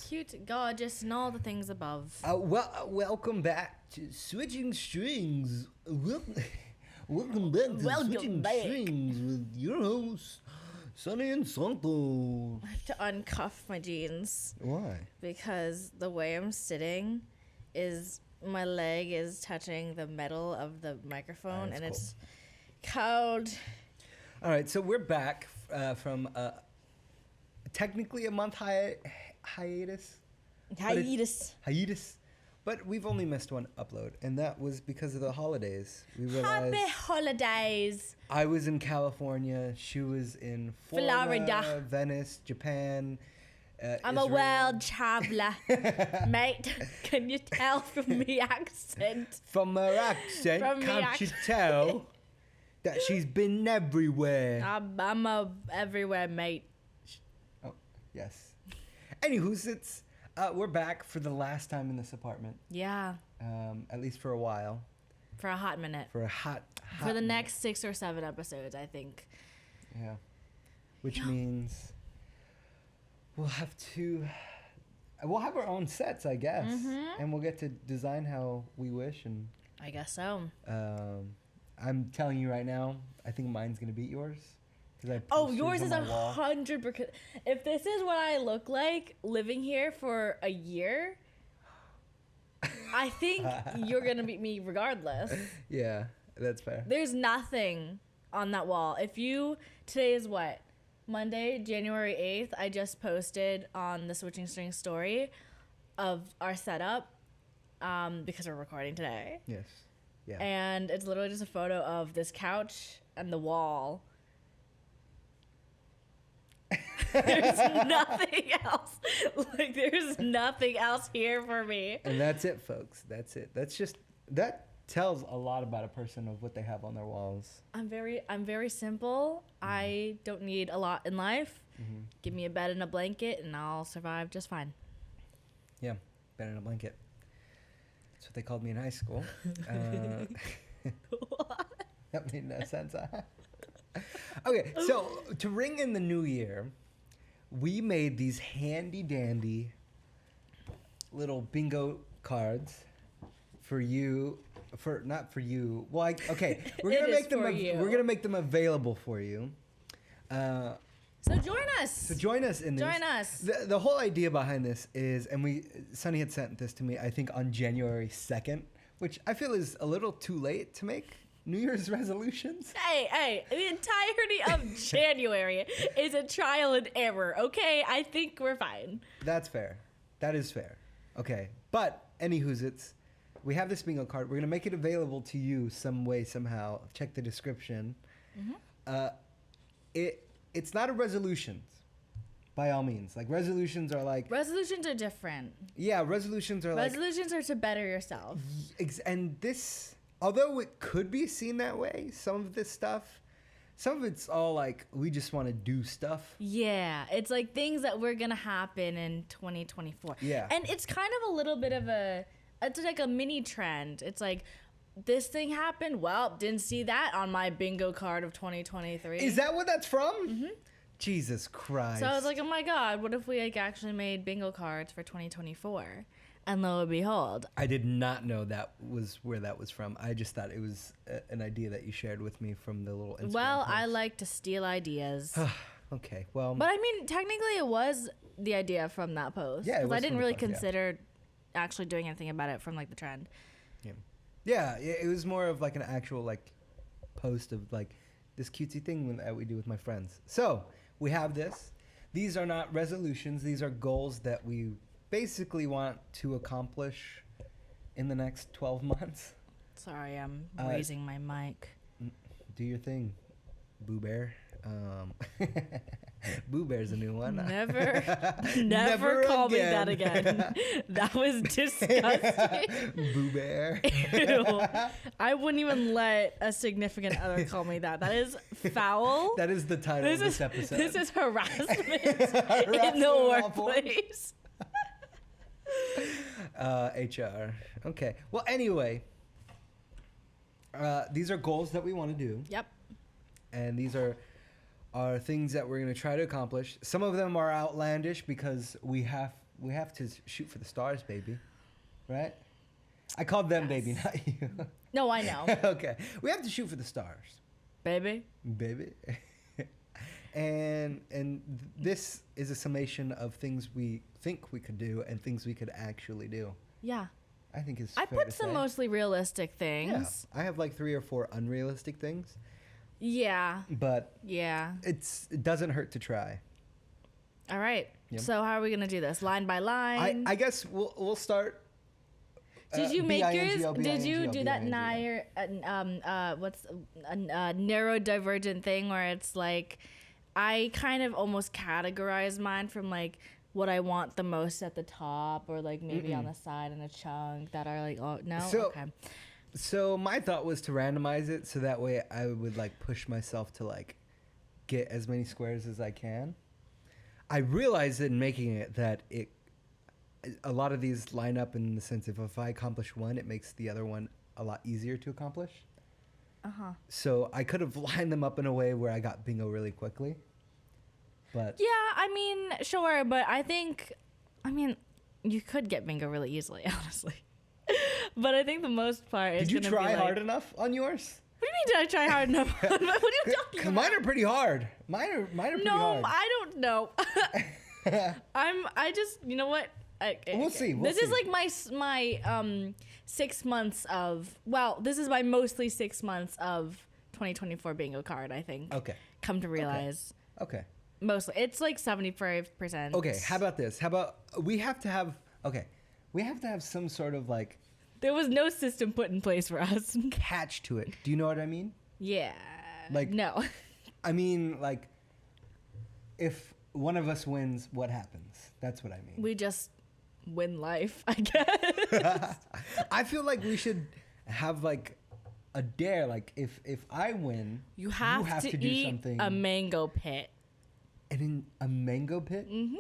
cute, gorgeous, and all the things above. Welcome back to Switching Strings. Welcome back to Switching Strings with your hosts, Sunny and Santos. I have to uncuff my jeans. Why? Because the way I'm sitting is my leg is touching the metal of the microphone, and it's cold. All right, so we're back from technically a month hiatus. But we've only missed one upload, and that was because of the holidays. We realized Happy holidays. I was in California. She was in Florida, Venice, Japan. I'm Israel. a world traveler, mate. Can you tell from me accent? From her accent, can't you tell that she's been everywhere? I'm a everywhere, mate. Oh, yes. Anywho, we're back for the last time in this apartment. Yeah. At least for a while. For a hot minute. For a hot For the next 6 or 7 episodes, I think. Yeah. Which means we'll have our own sets, I guess. Mm-hmm. And we'll get to design how we wish. And I guess so. I'm telling you right now, I think mine's going to beat yours. Yours is 100%. If this is what I look like living here for a year, I think you're going to beat me regardless. Yeah, that's fair. There's nothing on that wall. Today is what? Monday, January 8th, I just posted on the Switching Strings story of our setup because we're recording today. Yes. Yeah. And it's literally just a photo of this couch and the wall. There's nothing else. There's nothing else here for me. And that's it, folks. That's it. That tells a lot about a person of what they have on their walls. I'm very simple. Mm-hmm. I don't need a lot in life. Mm-hmm. Give me a bed and a blanket and I'll survive just fine. Yeah, bed and a blanket. That's what they called me in high school. What? That made no sense. Okay, so to ring in the new year, we made these handy dandy little bingo cards for you. Not for you. Well, okay, we're gonna make them. We're gonna make them available for you. So join us. Join us in this. Join us. The whole idea behind this is, Sunny had sent this to me, I think on January 2nd, which I feel is a little too late to make New Year's resolutions. Hey, the entirety of January is a trial and error, okay? I think we're fine. That's fair. That is fair. Okay. But, anywho's, we have this bingo card. We're going to make it available to you some way, somehow. Check the description. Mm-hmm. It's not a resolution, by all means. Resolutions are Resolutions are different. Yeah, resolutions are Resolutions are to better yourself. And this, although it could be seen that way, some of it's all we just want to do stuff. Yeah, it's things that were going to happen in 2024. Yeah. And it's kind of a little bit of it's like a mini trend. It's this thing happened. Well, didn't see that on my bingo card of 2023. Is that what that's from? Mm-hmm. Jesus Christ. So I was oh my God, what if we actually made bingo cards for 2024? And lo and behold. I did not know that was where that was from. I just thought it was an idea that you shared with me from the little Instagram post. I like to steal ideas. Okay, well. But technically it was the idea from that post. Yeah, because I didn't really consider actually doing anything about it from the trend. Yeah. Yeah, it was more of an actual post of this cutesy thing that we do with my friends. So we have this. These are not resolutions. These are goals that we basically want to accomplish in the next 12 months. Sorry, I'm raising my mic. Do your thing, Boo Bear. Boo Bear's a new one. Never call me that again. That was disgusting. Boo Bear. Ew. I wouldn't even let a significant other call me that. That is foul. That is the title of this episode. This is harassment in the workplace. HR. Okay. Well, anyway, these are goals that we want to do. Yep. And these are things that we're going to try to accomplish. Some of them are outlandish because we we have to shoot for the stars, baby. Right? I called them baby, not you. No, I know. Okay. We have to shoot for the stars. Baby. Baby. and this is a summation of things we think we could do and things we could actually do. Yeah. I think it's I fair put to some say. mostly realistic things. Yeah. I have like 3 or 4 unrealistic things, Yeah. but Yeah. it doesn't hurt to try. All right. Yep. So how are we gonna do this? Line by line? I guess we'll start. Did you make yours? B-I-N-G-O, Did you B-I-N-G-O, do that B-I-N-G-O. what's a neurodivergent thing where it's like, I kind of almost categorize mine from like what I want the most at the top or like maybe on the side and a chunk that are like, oh no, okay. So my thought was to randomize it so that way I would like push myself to like get as many squares as I can. I realized in making it that a lot of these line up in the sense of if I accomplish one, it makes the other one a lot easier to accomplish. Uh-huh. So I could have lined them up in a way where I got bingo really quickly. But Yeah, I mean, sure, but I mean, you could get bingo really easily, honestly. But I think the most part is did you gonna try be like, hard enough on yours? What do you mean did I try hard enough? What are you talking about? Mine are pretty hard. Mine are pretty hard. No, I don't know. I just, you know what? We'll see. This is like my 6 months of, well, this is my mostly 6 months of 2024 bingo card, I think. Okay. Come to realize. Okay. Mostly. It's like 75%. Okay, how about this? How about we have to have some sort of like There was no system put in place for us. catch to it. Do you know what I mean? Yeah. Like- no. I mean, like, if one of us wins, what happens? That's what I mean. We just win life, I guess. I feel like we should have like a dare. Like, if I win, You have to do eat something. a mango pit. And in a mango pit? Mm-hmm.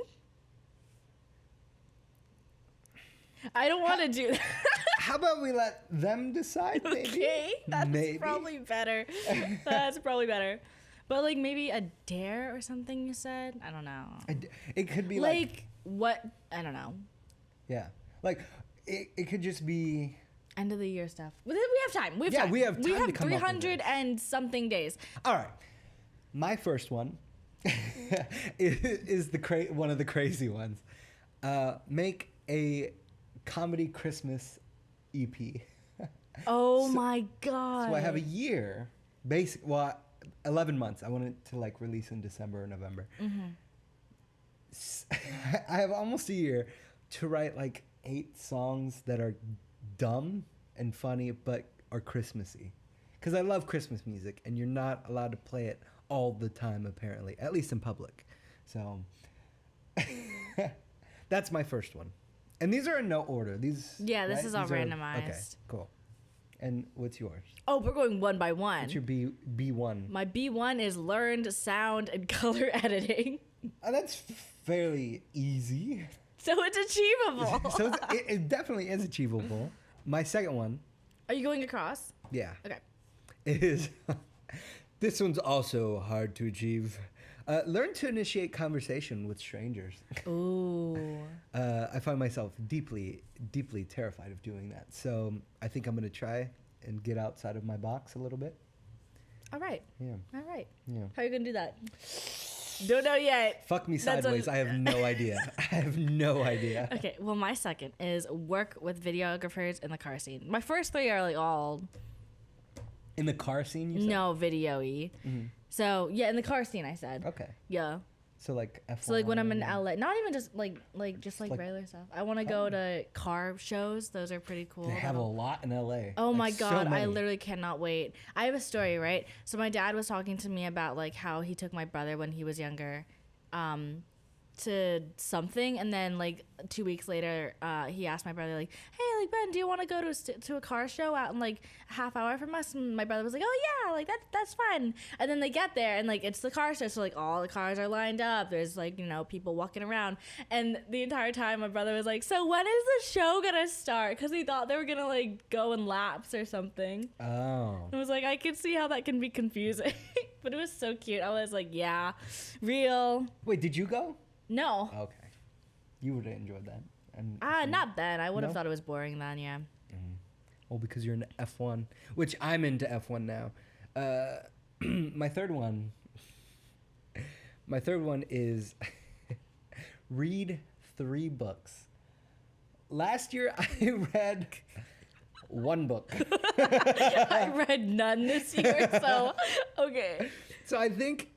I don't want to do that. How about we let them decide, maybe? Okay, that's Maybe. probably better. That's probably better. But like maybe a dare or something you said? I don't know. It could be Like what? I don't know. yeah. Like, it could just be... End of the year stuff. We have time. We have Yeah, time. we have time to come up with 300 and something days. All right. My first one is one of the crazy ones. Make a comedy Christmas EP. Oh my god. So I have a year, 11 months. I want it to like release in December or November. I have almost a year to write like 8 songs that are dumb and funny but are Christmassy. Because I love Christmas music and you're not allowed to play it all the time apparently, at least in public. So that's my first one. And these are in no order. This is all These are- randomized. Okay, cool. And what's yours? Oh, we're going one by one. What's your B1? My B1 is learned sound and color editing. That's fairly easy. So it's achievable. So it definitely is achievable. My second one, Are you going across? yeah, Okay. is this one's also hard to achieve. Learn to initiate conversation with strangers. Ooh. I find myself deeply, deeply terrified of doing that. So I think I'm going to try and get outside of my box a little bit. All right. Yeah. All right. Yeah. How are you going to do that? Don't know yet. Fuck me That's sideways. I have no idea. I have no idea. Okay. Well, my second is work with videographers in the car scene. My first 3 are like all In the car scene, you said? no video-y. Mhm. So yeah, in the car scene, I said. Okay. Yeah. So like F1. So like when I'm in LA, not even just like regular stuff. I want to go to car shows. Those are pretty cool. They have a lot in LA. Oh my Like, so god, I many. literally cannot wait. I have a story, right? So my dad was talking to me about like how he took my brother when he was younger to something, and then like 2 weeks later he asked my brother like, hey, like Ben, do you want to go to a car show out in like a half hour from us? And my brother was like, oh yeah, like that's fun. And then they get there and like it's the car show, so like all the cars are lined up, there's like, you know, people walking around, and the entire time my brother was like, so when is the show gonna start? Because he thought they were gonna like go in laps or something. Oh. I was like, I can see how that can be confusing. But it was so cute. I was like, yeah, real. Wait, did you go? No. Okay. You would have enjoyed that. And Not then. I would have No? thought it was boring then, yeah. Well, because you're into F1, which I'm into F1 now. My third one. My third one is read 3 books. Last year I read 1 book. I read none this year, so okay. So I think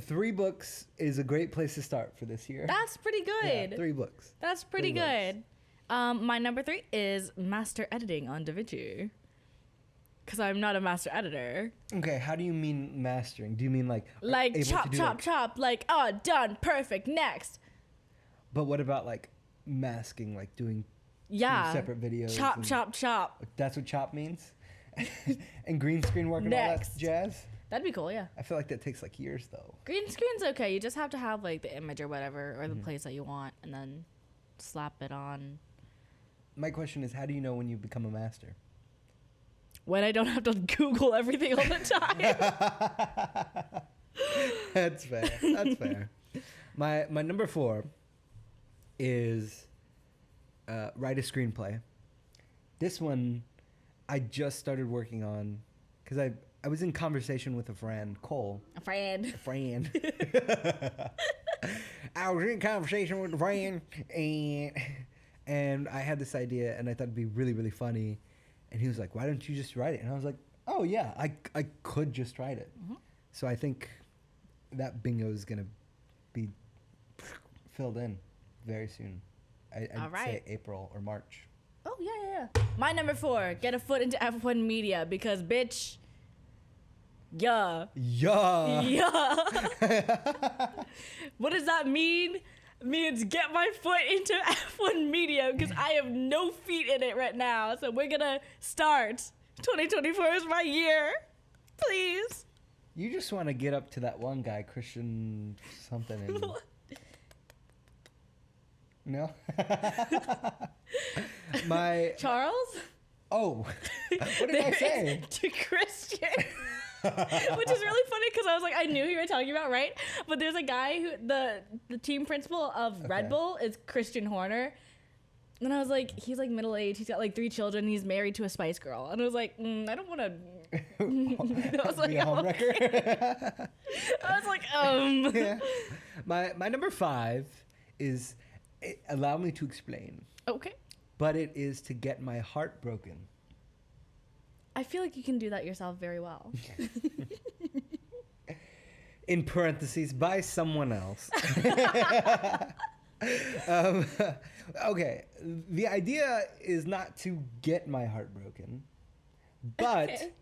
3 books is a great place to start for this year. That's pretty good. Yeah, 3 books. That's pretty 3 books. good. My number 3 is master editing on DaVinci. Because I'm not a master editor. Okay, how do you mean mastering? Do you mean like Like able to chop, do, chop, like- chop. Like, oh, done, perfect, next. But what about like masking, like doing 2 Yeah. separate videos? Chop, and- chop, chop. That's what chop means? And green screen work and all that Next. jazz? That'd be cool, yeah. I feel like that takes like years though. Green screen's okay. You just have to have like the image or whatever, or the Mm-hmm. place that you want, and then slap it on. My question is, how do you know when you become a master? When I don't have to Google everything all the time. That's fair. That's fair. My number 4 is write a screenplay. This one I just started working on because I was in conversation with a friend, Cole. A friend. A friend. I was in conversation with a friend, and I had this idea, and I thought it'd be really, really funny. And he was like, "Why don't you just write it?" And I was like, "Oh yeah, I could just write it." Mm-hmm. So I think that bingo is gonna be filled in very soon. I'd All right. say April or March. Oh, yeah. My number 4, get a foot into F1 media because, bitch, yeah. Yeah. Yeah. What does that mean? Means get my foot into F1 media because I have no feet in it right now. So we're going to start. 2024 is my year. Please. You just want to get up to that one guy, Christian something. And no. My Charles? oh, what did I say? To Christian. Which is really funny because I was like, I knew who you were talking about, right? But there's a guy who the team principal of Red Bull is Christian Horner. And I was like, he's like middle aged. He's got like 3 children. He's married to a Spice Girl. And I was like, I don't want to. I was like, Be a homewrecker. I was like, Yeah. My number 5 is allow me to explain, Okay. but it is to get my heart broken. I feel like you can do that yourself very well. In parentheses, by someone else. Okay, the idea is not to get my heart broken, but Okay.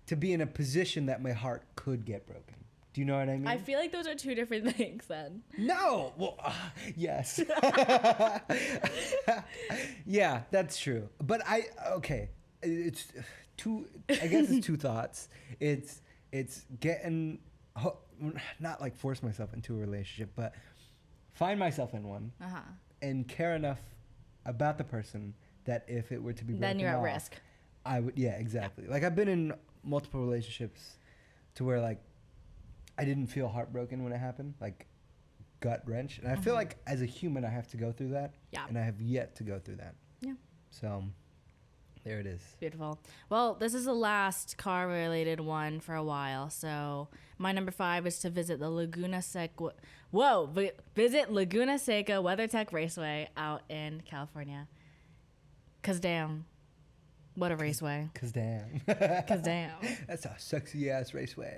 to be in a position that my heart could get broken. Do you know what I mean? I feel like those are 2 different things then. No. Well, yes. Yeah, that's true. But it's 2. I guess it's 2 thoughts. It's getting not like force myself into a relationship, but find myself in one Uh-huh. and care enough about the person that if it were to be broken Then you're at off, risk. I would. Yeah, exactly. Like I've been in multiple relationships to where like I didn't feel heartbroken when it happened, like gut wrench. And I feel like as a human, I have to go through that. Yeah. And I have yet to go through that. Yeah. So there it is. Beautiful. Well, this is the last car-related one for a while. So my number 5 is to visit the Laguna Seca. Visit Laguna Seca WeatherTech Raceway out in California. Cause damn, what a raceway. Cause damn. Cause damn. That's a sexy ass raceway.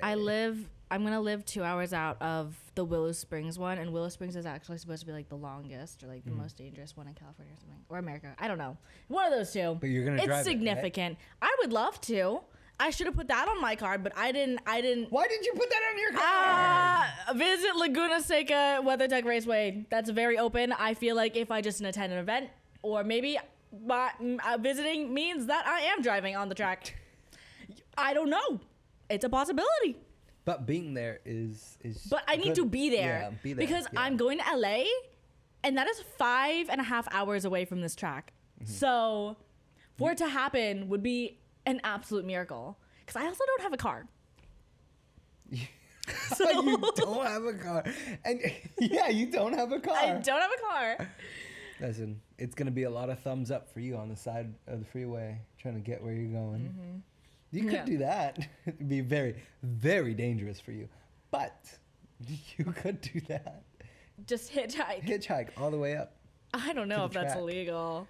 I'm gonna live 2 hours out of the Willow Springs one, and Willow Springs is actually supposed to be like the longest or like the most dangerous one in California or something, or America. I don't know. One of those 2. But you're gonna drive It's it, right? significant. I would love to. I should have put that on my card, but I didn't. Why did you put that on your card? Visit Laguna Seca WeatherTech Raceway. That's very open. I feel like if I just attend an event, or maybe visiting means that I am driving on the track. I don't know. It's a possibility. But being there is. But I need good. to be there. Yeah, be there. Because yeah. I'm going to LA, and that is 5.5 hours away from this track. So for it to happen would be an absolute miracle. Because I also don't have a car. So you don't have a car, and yeah, you don't have a car. I don't have a car. Listen, it's gonna be a lot of thumbs up for you on the side of the freeway trying to get where you're going. Mm-hmm. You could Yeah. do that. It'd be very, very dangerous for you. But you could do that. Just hitchhike. Hitchhike all the way up. I don't to know the if that's track. illegal.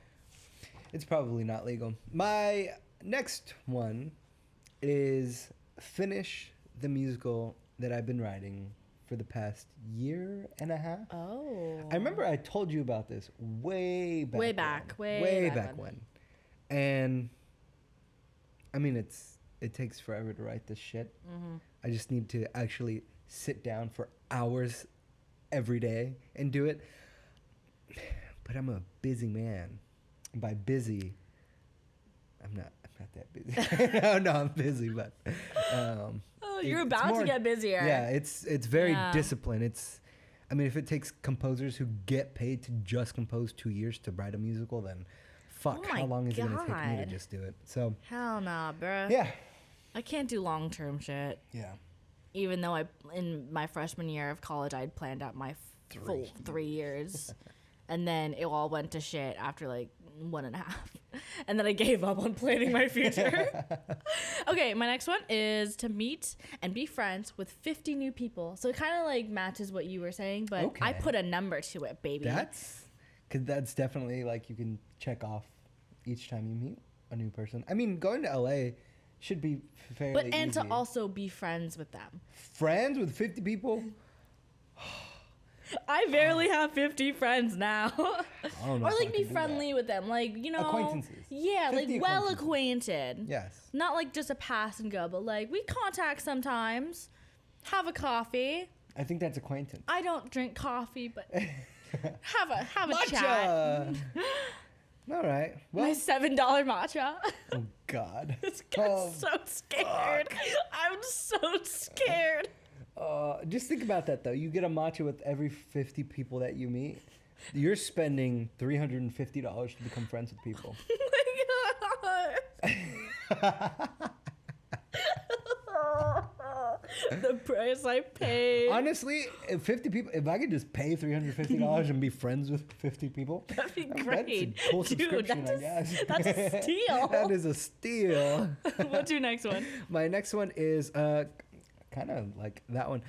It's probably not legal. My next one is finish the musical that I've been writing for the past year and a half. Oh. I remember I told you about this way back. Way back. when. Way back back when. And I mean, it takes forever to write this shit. Mm-hmm. I just need to actually sit down for hours every day and do it. But I'm a busy man. And by busy, I'm not that busy. no, I'm busy, but You're it's about more- to get busier. Yeah, it's very Yeah. disciplined. I mean, if it takes composers who get paid to just compose 2 years to write a musical, then fuck, Oh my how long is it gonna take me to God. just do it? So Hell nah, bruh. yeah, I can't do long-term shit. yeah. Even though in my freshman year of college, I'd planned out my full 3 years. And then it all went to shit after like 1.5. And then I gave up on planning my future. Okay, my next one is to meet and be friends with 50 new people. So it kind of like matches what you were saying, but I Okay. put a number to it, baby. Because that's definitely like you can check off each time you meet a new person. I mean, going to LA should be fairly But and easy. to also be friends with them. Friends with 50 people? I barely have 50 friends now. I don't know Or if I like be could do friendly with them, like, you know. Acquaintances. Yeah, 50 like well acquaintances. acquainted. Yes. Not like just a pass and go, but like we contact sometimes. Have a coffee. I think that's acquaintance. I don't drink coffee, but have a chat. Matcha! All right. My Well, $7 matcha. oh, God. This Oh, guy's so scared. I'm so scared. Just think about that, though. You get a matcha with every 50 people that you meet. You're spending $350 to become friends with people. Oh my god. The price I paid. Honestly, if 50 people, if I could just pay $350 and be friends with 50 people, That'd be that's great. a cool Dude, subscription, I guess. that's a steal. That is a steal. What's your next one? My next one is kind of like that one.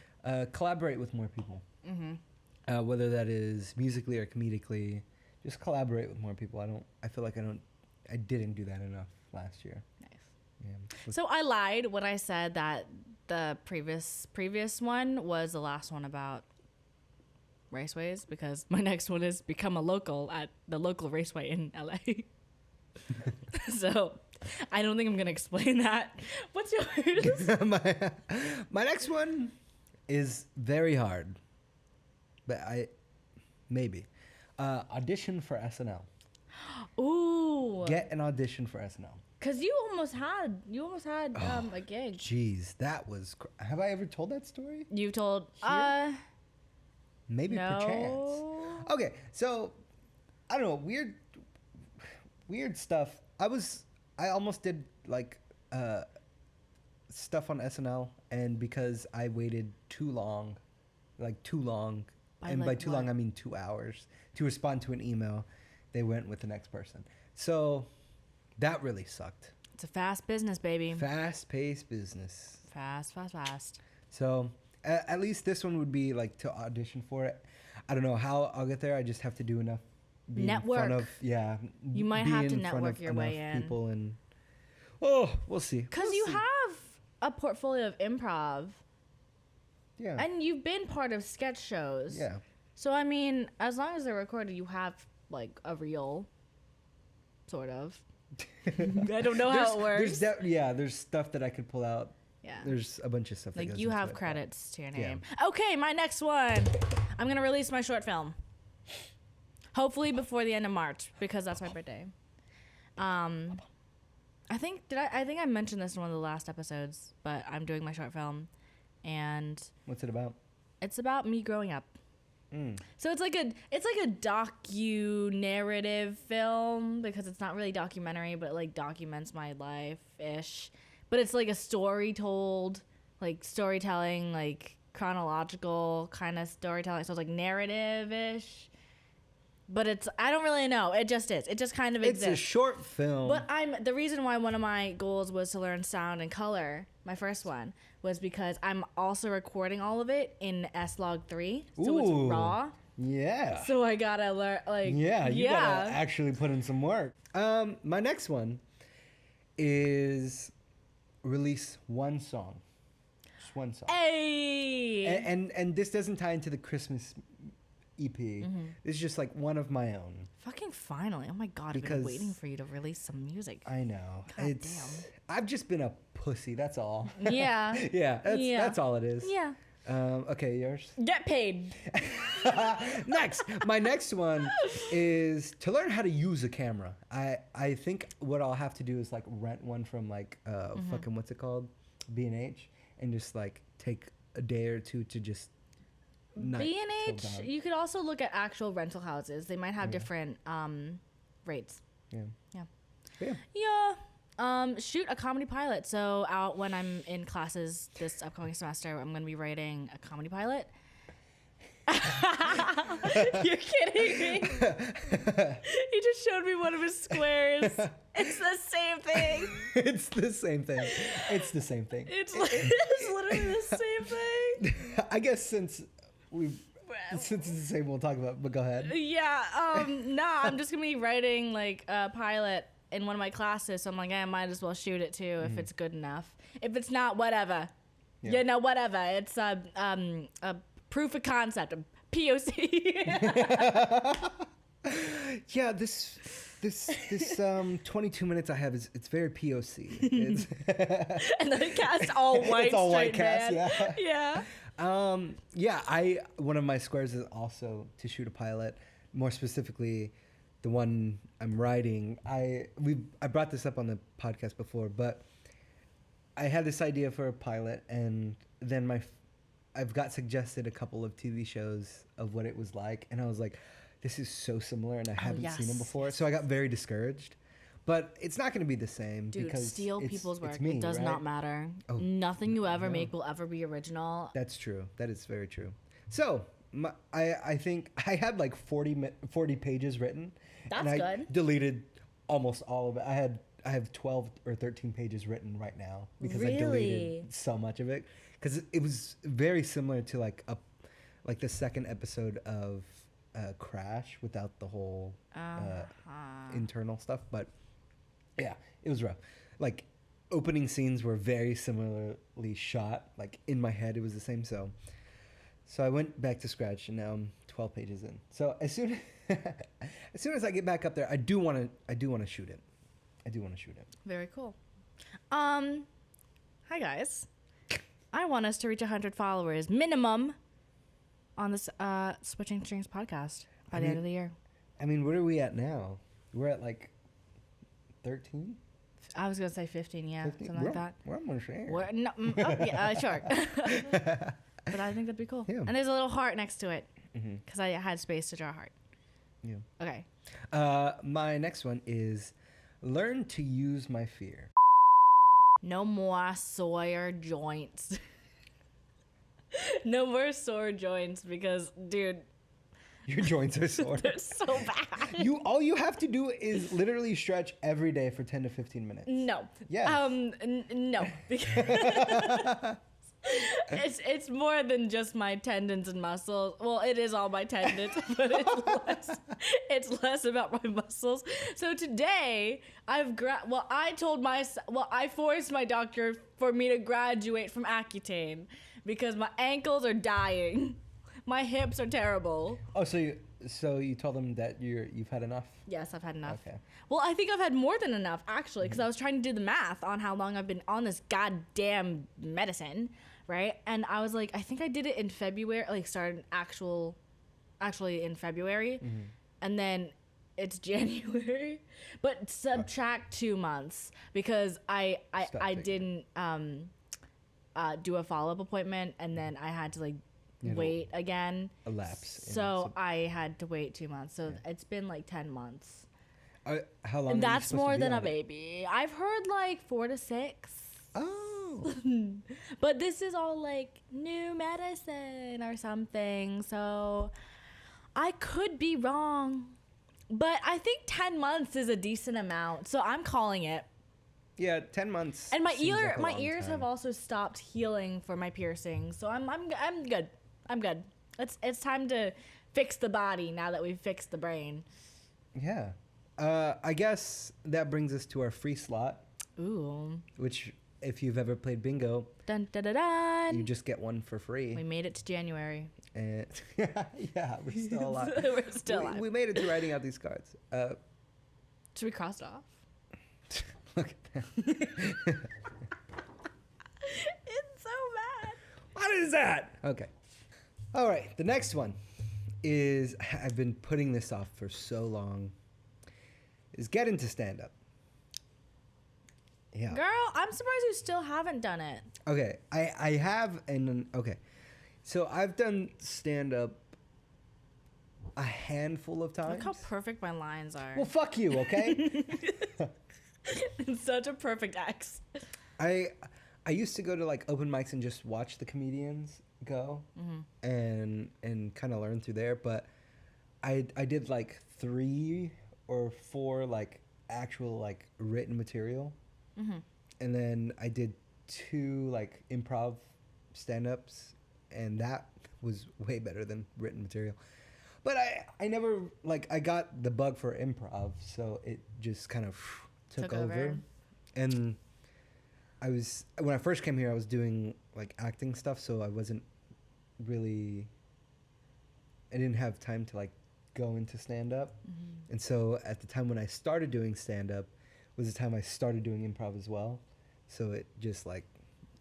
Collaborate with more people. Mm-hmm. Whether that is musically or comedically, just collaborate with more people. I feel like I didn't do that enough last year. Nice. Yeah. So I lied when I said that the previous one was the last one about raceways, because my next one is become a local at the local raceway in LA. So I don't think I'm gonna explain that. What's yours? my next one is very hard, but maybe audition for SNL. Ooh, Get an audition for SNL. cause you almost had a gig. Jeez, that was. Have I ever told that story? You told Maybe perchance. no. Okay, so I don't know, weird stuff. I almost did like stuff on SNL, and because I waited too long, By, and by like, too what? long I mean 2 hours to respond to an email, they went with the next person. So that really sucked. It's a fast business, baby. Fast-paced business. Fast. So at least this one would be like to audition for it. I don't know how I'll get there. I just have to do enough. Be in Network. front of, yeah. You might be have to in front network of your way enough in. People and we'll see. Because We'll you see. have a portfolio of improv, Yeah. and you've been part of sketch shows. Yeah. So I mean, as long as they're recorded, you have like a reel, sort of. I don't know how it works. There's stuff that I could pull out. Yeah. There's a bunch of stuff. that Like goes you into have it, but- credits to your Yeah. name. Okay, my next one. I'm gonna release my short film. Hopefully before the end of March, because that's my birthday. I think I mentioned this in one of the last episodes, but I'm doing my short film, and What's it about? it's about me growing up. Mm. So it's like a docu narrative film, because it's not really documentary, but it like documents my life ish. But it's like a story told, like storytelling, like chronological kind of storytelling. So it's like narrative ish. But I don't really know. It just is. It just kind of It's exists. a short film. But the reason why one of my goals was to learn sound and color, my first one, was because I'm also recording all of it in S-Log3, so it's raw. Yeah. So I gotta learn, You gotta actually put in some work. My next one is release one song. Just one song. Hey! And this doesn't tie into the Christmas EP. It's just like one of my own. Fucking finally. Oh my God, I've been waiting for you to release some music. I know. God damn. I've just been a pussy, that's all. Yeah. That's all it is. Yeah. Okay, yours? Get paid. Next. My next one is to learn how to use a camera. I think what I'll have to do is like rent one from like fucking what's it called? B&H, and just like take a day or two to just B&H, you could also look at actual rental houses. They might have different rates. Yeah. Shoot a comedy pilot. So out when I'm in classes this upcoming semester, I'm going to be writing a comedy pilot. You're kidding me. He just showed me one of his squares. It's the same thing. It's the same thing. It's the same thing. It's literally the same thing. I guess since it's the same, we'll talk about. But go ahead. Yeah. I'm just gonna be writing like a pilot in one of my classes. So I'm like, I might as well shoot it too if it's good enough. If it's not, whatever. Yeah, whatever. It's a proof of concept, a POC. Yeah, this 22 minutes I have it's very POC. It's And the cast all white. It's all white cast. Yeah. One of my squares is also to shoot a pilot. More specifically, the one I'm writing. I brought this up on the podcast before, but I had this idea for a pilot, and then I've got suggested a couple of TV shows of what it was like, and I was like, this is so similar, and I haven't seen them before. So I got very discouraged. But it's not going to be the same. Dude, because steal people's work. Me, it does not matter. Oh, nothing you ever make will ever be original. That's true. That is very true. So I think I had like 40 pages written. That's and good. I deleted almost all of it. I have 12 or 13 pages written right now because I deleted so much of it, because it was very similar to like the second episode of Crash without the whole internal stuff. But yeah, it was rough. Like opening scenes were very similarly shot. Like in my head, it was the same. So I went back to scratch, and now I'm 12 pages in. So as soon as I get back up there, I do want to shoot it. Very cool. Hi guys. I want us to reach 100 followers minimum on this Switching Strings podcast by the end of the year. I mean, what are we at now? We're at like 13? I was going to say 15, yeah. 15? Something like that. We're almost there. Sure. But I think that'd be cool. Yeah. And there's a little heart next to it because I had space to draw a heart. Yeah. Okay. My next one is learn to use my fear. No more sore joints. No more sore joints because, dude. Your joints are sore. They're so bad. All you have to do is literally stretch every day for 10 to 15 minutes. No. Yes. No. It's more than just my tendons and muscles. Well, it is all my tendons, but it's less about my muscles. So today I forced my doctor for me to graduate from Accutane because my ankles are dying. My hips are terrible. Oh, so you told them that you've had enough? Yes, I've had enough. Okay. Well, I think I've had more than enough, actually, because I was trying to do the math on how long I've been on this goddamn medicine, right? And I was like, I think I did it in February, like started actually in February, and then it's January. But subtract 2 months because I didn't do a follow-up appointment, and then I had to like wait again. A lapse. So I had to wait 2 months. So it's been like 10 months. How long? And that's more than a baby. I've heard like 4 to 6. Oh. But this is all like new medicine or something. So I could be wrong. But I think 10 months is a decent amount, so I'm calling it. Yeah, 10 months. And my seems like a long ears time. have also stopped healing for my piercings, so I'm good. I'm good. It's time to fix the body now that we've fixed the brain. Yeah. I guess that brings us to our free slot, Ooh. which if you've ever played bingo, Dun dun dun dun. you just get one for free. We made it to January. And yeah, we're still alive. We're still alive. We made it to writing out these cards. Should we cross it off? Look at that. It's so bad. What is that? Okay. All right. The next one is, I've been putting this off for so long, is get into stand-up. Yeah. Girl, I'm surprised you still haven't done it. Okay. I have, and okay. So I've done stand-up a handful of times. Look how perfect my lines are. Well, fuck you, okay? It's such a perfect X. I used to go to like open mics and just watch the comedians go and kind of learn through there, but I did like 3 or 4 like actual like written material, and then I did 2 like improv stand-ups, and that was way better than written material. But I never like, I got the bug for improv, so it just kind of took over. And when I first came here, I was doing like acting stuff, so I didn't have time to like go into stand up. And so at the time when I started doing stand up was the time I started doing improv as well. So it just like,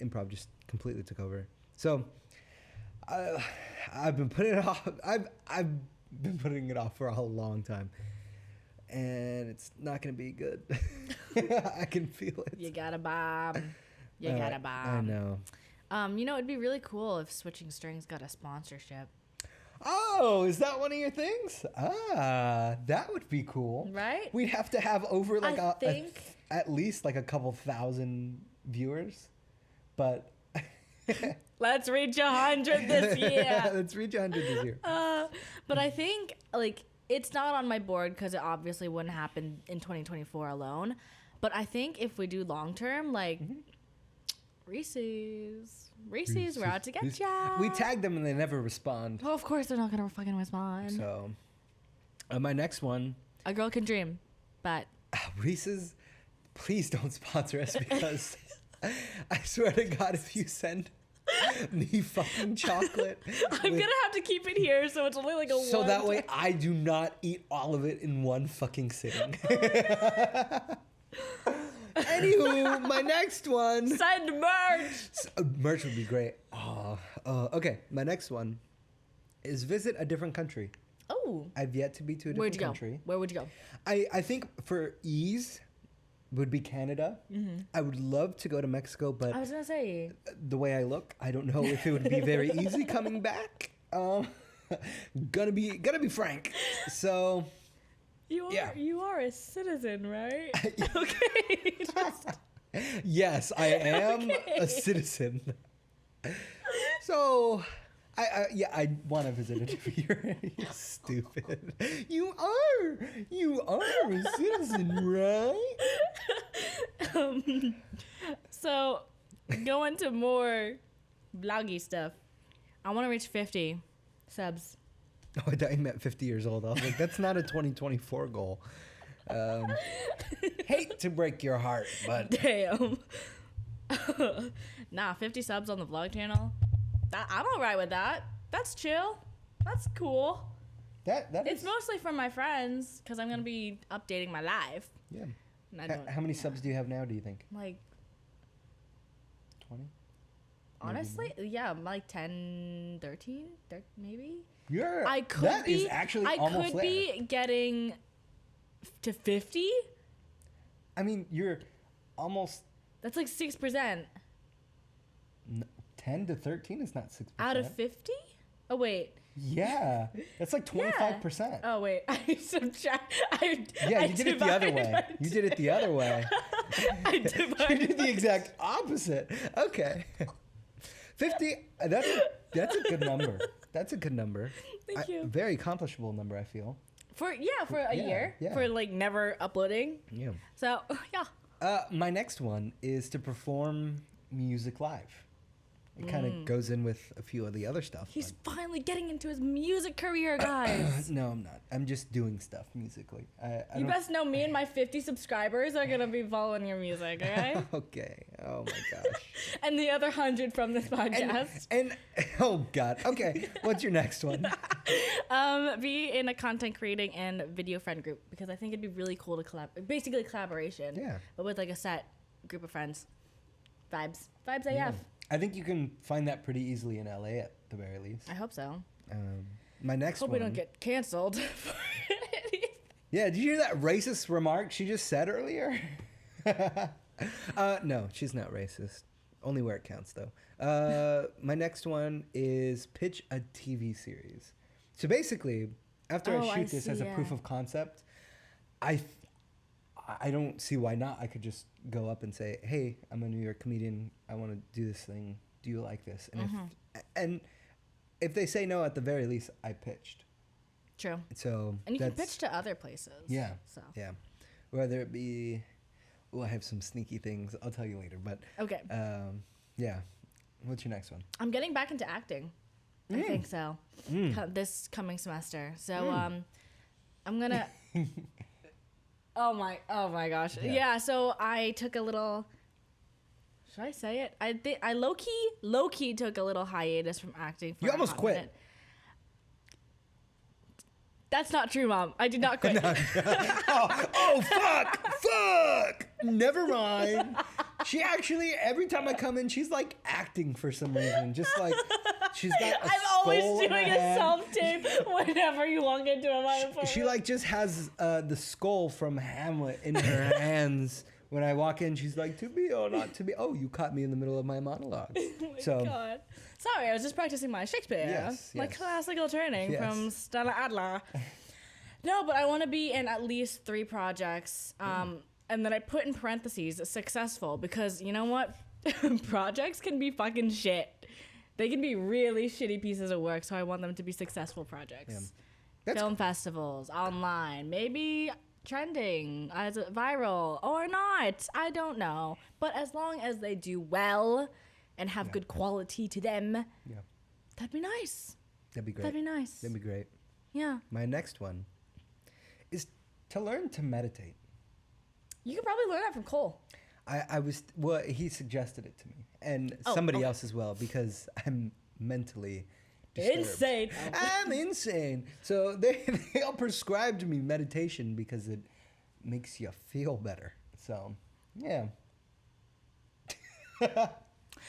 improv just completely took over. So I've been putting it off. I've been putting it off for a long time. And it's not going to be good. I can feel it. You gotta bomb. You gotta bomb. I know. You know, it'd be really cool if Switching Strings got a sponsorship. Oh, is that one of your things? Ah, that would be cool. Right? We'd have to have over like at least like a couple thousand viewers. But let's reach 100 this year. Let's reach 100 this year. But I think like it's not on my board because it obviously wouldn't happen in 2024 alone. But I think if we do long term, like Reese's, we're out to get ya. We tag them and they never respond. Well, of course they're not gonna fucking respond. So, my next one. A girl can dream, but Reese's, please don't sponsor us because I swear to God, if you send me fucking chocolate, I'm gonna have to keep it here, so it's only like a. So that way, I do not eat all of it in one fucking sitting. Anywho, my next one. Send merch. Merch would be great. Okay, my next one is visit a different country. Oh. I've yet to be to a different country. Where would you go? I think for ease would be Canada. I would love to go to Mexico, but I was gonna say the way I look, I don't know if it would be very easy coming back. Gonna be frank. So you are a citizen, right? Okay. Yes, I am a citizen. So I want to visit a different year. You're stupid. You are a citizen, right? So, going to more vloggy stuff. I want to reach 50 subs. Oh, I thought you meant 50 years old. I was like, that's not a 2024 goal. Hate to break your heart, but damn. Nah, 50 subs on the vlog channel. I'm all right with that. That's chill. That's cool. It's mostly for my friends because I'm gonna be updating my life. Yeah. How many subs do you have now? Do you think? Like 20. Honestly, yeah, like 10, 13, maybe. I could be getting to 50. I mean, you're almost. That's like 6%. 10 to 13 is not 6%. Out of 50? Oh wait. Yeah, that's like 25%. Yeah. Oh wait, I subtract. You did it the other way. You did it the other way. I divided. You did the exact opposite. Okay. 50. That's a good number. That's a good number. Thank you. Very accomplishable number, I feel. For a year. Yeah. For like never uploading. Yeah. So yeah. My next one is to perform music live. It kind of goes in with a few of the other stuff. He's finally getting into his music career, guys. No, I'm not. I'm just doing stuff musically. You best know me and my 50 subscribers are going to be following your music, okay? Okay. Oh, my gosh. And the other 100 from this podcast. And oh, God. Okay. What's your next one? Be in a content creating and video friend group because I think it'd be really cool to basically collaboration. Yeah. But with like a set group of friends. Vibes AF. Yeah. I think you can find that pretty easily in LA at the very least. I hope so. My next Hope one. we don't get canceled. Yeah, did you hear that racist remark she just said earlier? No, she's not racist. Only where it counts, though. My next one is pitch a TV series. So basically, after I shoot this as a proof of concept, I don't see why not. I could just go up and say, "Hey, I'm a New York comedian. I want to do this thing. Do you like this?" And if they say no, at the very least, I pitched. True. So and you can pitch to other places. Yeah. So yeah, whether it be, I have some sneaky things. I'll tell you later. But okay. Yeah. What's your next one? I'm getting back into acting. I think so. This coming semester. So I'm gonna. Oh my gosh. Yeah, so I took a little, should I say it? I think I low key took a little hiatus from acting. You almost quit. Minute. That's not true, Mom. I did not quit. Fuck. Never mind. She actually, every time I come in, she's like acting for some reason. Just like, she's got a I'm always skull in her doing a hand. self-tape whenever you walk into my apartment. She like just has the skull from Hamlet in her hands. When I walk in, she's like, "To be or not to be." Oh, you caught me in the middle of my monologue. Oh my God. Sorry, I was just practicing my Shakespeare. Yes, My yes. classical training Yes. from Stella Adler. No, but I want to be in at least 3 projects. And then I put in parentheses successful because you know what? Projects can be fucking shit. They can be really shitty pieces of work, so I want them to be successful projects. Yeah. Film festivals, online, maybe trending, as viral or not. I don't know. But as long as they do well and have good quality to them, that'd be nice. That'd be great. That'd be nice. That'd be great. Yeah. My next one is to learn to meditate. You could probably learn that from Cole. He suggested it to me and somebody else as well because I'm mentally disturbed. Insane. I'm insane. So they all prescribed me meditation because it makes you feel better. So, yeah.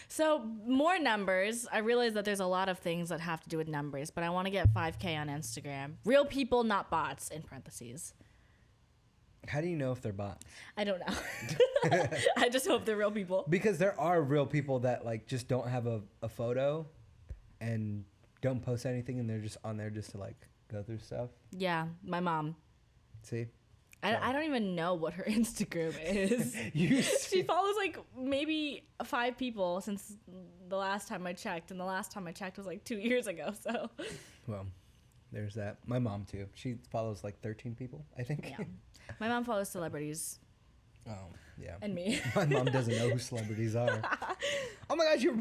So more numbers. I realize that there's a lot of things that have to do with numbers, but I want to get 5K on Instagram. Real people, not bots, in parentheses. How do you know if they're bots? I don't know. I just hope they're real people. Because there are real people that like just don't have a photo and don't post anything and they're just on there just to like go through stuff. Yeah, my mom. See? I don't even know what her Instagram is. She follows like maybe 5 people since the last time I checked, and the last time I checked was like 2 years ago. So, well, there's that. My mom too. She follows like 13 people, I think. Yeah, my mom follows celebrities. Oh yeah. And me. My mom doesn't know who celebrities are. Oh my gosh, your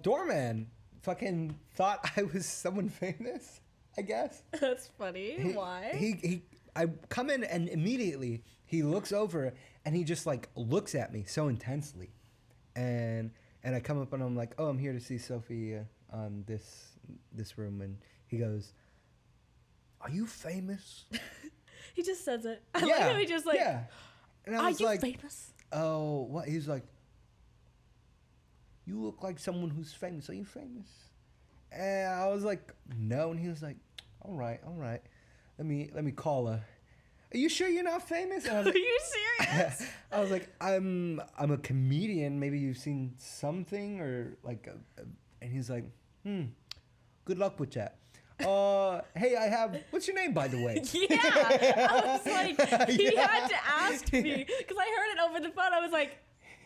doorman, fucking thought I was someone famous. I guess. That's funny. Why? I come in and immediately he looks over and he just like looks at me so intensely, and I come up and I'm like, "Oh, I'm here to see Sophie on this room," and he goes, "Are you famous?" He just says it. I like how he just like, And I was are you like, famous? "Oh, what?" He's like, "You look like someone who's famous. Are you famous?" And I was like, "No," and he was like, all right. Let me call her. Are you sure you're not famous? And I was like, Are you serious? I was like, I'm a comedian. Maybe you've seen something or like, and he's like, good luck with that. Hey, what's your name, by the way? Yeah, I was like, he had to ask me because I heard it over the phone. I was like,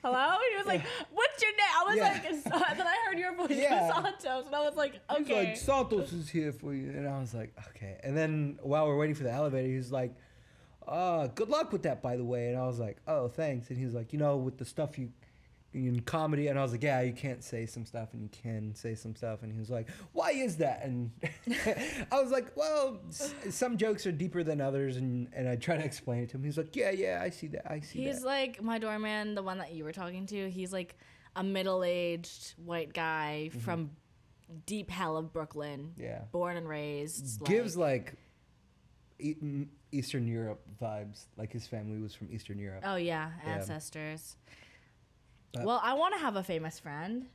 hello? And he was like, what's your name? I was like, and then I heard your voice, Santos, and I was like, okay. He's like, Santos is here for you. And I was like, okay. And then while we're waiting for the elevator, he's like, good luck with that, by the way. And I was like, oh, thanks. And he's like, with the stuff you in comedy. And I was like, yeah, you can't say some stuff and you can say some stuff. And he was like, why is that? And I was like, well, some jokes are deeper than others. And I try to explain it to him. He's like, yeah, I see that. He's like my doorman, the one that you were talking to. He's like a middle-aged white guy from deep hell of Brooklyn. Yeah. Born and raised. Gives like Eastern Europe vibes. Like his family was from Eastern Europe. Oh, yeah. Ancestors. Well, I want to have a famous friend.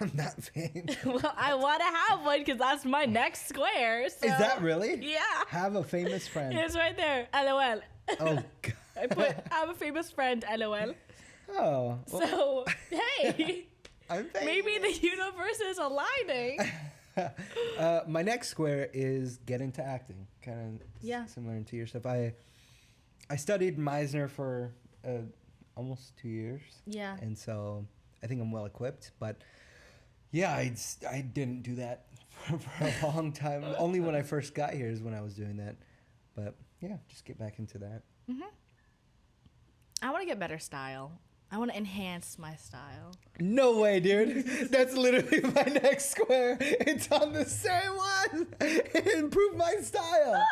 I'm not famous. Well, I want to have one because that's my next square. So. Is that really? Yeah. Have a famous friend. It's right there. LOL. Oh, God. I put, have a famous friend, LOL. Oh. Well, so, hey. I'm famous. Maybe the universe is aligning. My next square is get into acting. Kind of similar to your stuff. I studied Meisner for almost 2 years. Yeah. And so I think I'm well equipped. But yeah, I didn't do that for a long time. Only when I first got here is when I was doing that. But yeah, just get back into that. Mm-hmm. I want to get better style. I want to enhance my style. No way, dude. That's literally my next square. It's on the same one. Improve my style.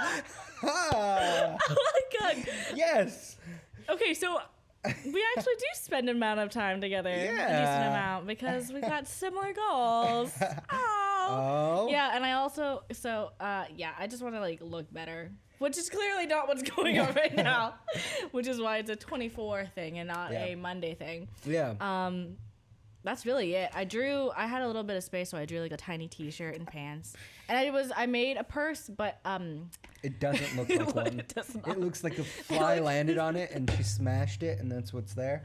Oh my God. Yes. Okay, so we actually do spend an amount of time together. Yeah. A decent amount because we got similar goals. Oh. Yeah, and I also, I just want to like look better. Which is clearly not what's going on right now. Which is why it's a 24 thing and not a Monday thing. Yeah. That's really it. I had a little bit of space, so I drew like a tiny t-shirt and pants. And I made a purse, but it doesn't look like one. It looks like a fly landed on it and she smashed it and that's what's there.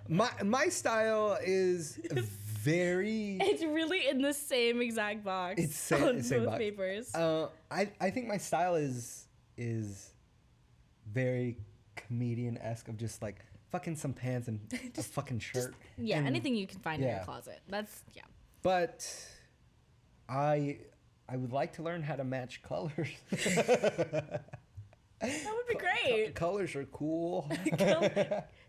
My style is very... It's really in the same exact box. It's same both box. papers. I think my style is very comedian-esque of just like fucking some pants and a fucking shirt. And, anything you can find in your closet. That's But I would like to learn how to match colors. That would be great. Colors are cool.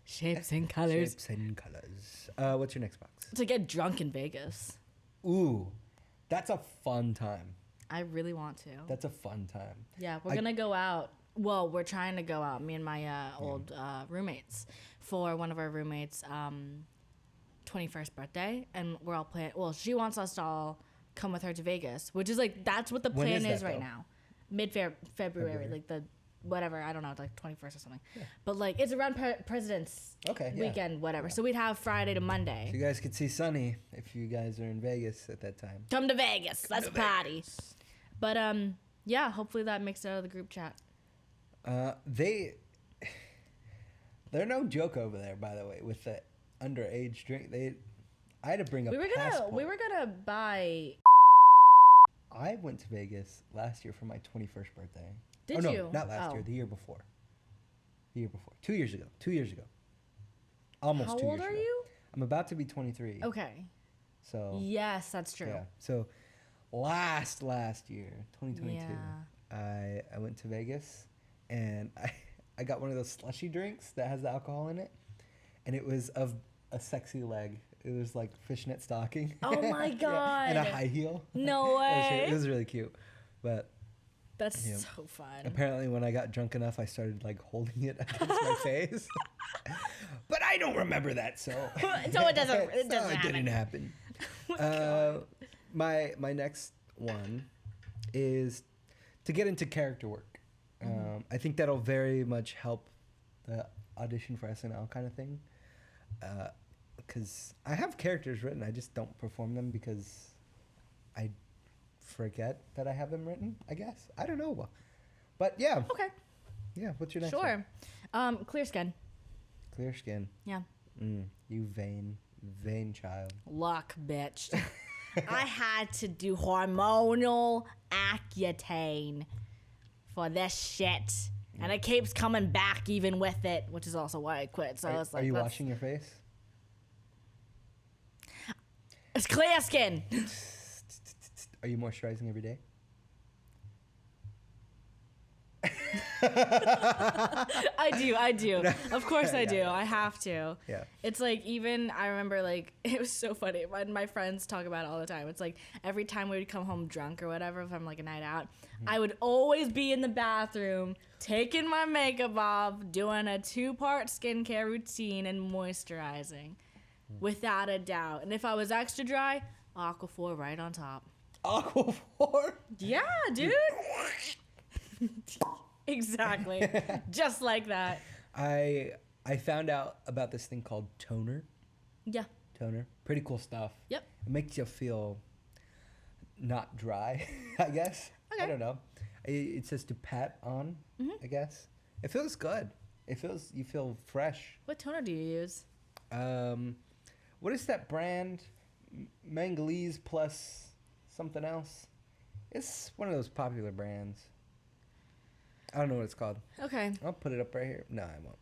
Shapes and colors. Shapes and colors. What's your next box? To get drunk in Vegas. Ooh, that's a fun time. I really want to. That's a fun time. Yeah, we're going to go out. Well, we're trying to go out, me and my old roommates, for one of our roommates' 21st birthday. And we're all planning. Well, she wants us to all come with her to Vegas, which is like, that's what the plan is right now. Mid-February, like the whatever, I don't know, like 21st or something. Yeah. But like, it's around President's weekend, whatever. Yeah. So we'd have Friday to Monday. So you guys could see Sunny if you guys are in Vegas at that time. Come to Vegas. Let's party. But yeah, hopefully that makes it out of the group chat. They're no joke over there, by the way, with the underage drink. I had to bring a passport. We were gonna buy. I went to Vegas last year for my 21st birthday. Did you? Not last year. The year before. 2 years ago. 2 years ago. Almost 2 years ago. How old are you? I'm about to be 23. Okay. So. Yes, that's true. Yeah. So, last year, 2022, I went to Vegas, and I got one of those slushy drinks that has the alcohol in it, and it was of a sexy leg. It was like fishnet stocking. Oh my God. And a high heel. No way. It was really cute. But that's so fun. Apparently when I got drunk enough, I started like holding it against my face. But I don't remember that, so it doesn't it didn't happen. My next one is to get into character work. I think that'll very much help the audition for SNL kind of thing. Because I have characters written, I just don't perform them because I forget that I have them written, I guess. I don't know. But yeah. Okay. Yeah, what's your next one? Sure. Clear skin. Clear skin. Yeah. You vain child. Luck, bitch. I had to do hormonal Accutane for this shit. And it keeps coming back even with it, which is also why I quit. So I was like, are you washing your face? It's clear skin. Are you moisturizing every day? I do. Of course I do. Yeah. I have to. Yeah. It's like, even, I remember, like, it was so funny. My friends talk about it all the time. It's like, every time we would come home drunk or whatever, from like a night out, I would always be in the bathroom, taking my makeup off, doing a 2-part skincare routine and moisturizing. Without a doubt. And if I was extra dry, Aquaphor right on top. Aquaphor? Yeah, dude. Exactly. Just like that. I found out about this thing called toner. Yeah. Toner. Pretty cool stuff. Yep. It makes you feel not dry, I guess. Okay. I don't know. It says to pat on, I guess. It feels good. You feel fresh. What toner do you use? What is that brand? Mangalese plus something else. It's one of those popular brands. I don't know what it's called. Okay. I'll put it up right here. No, I won't.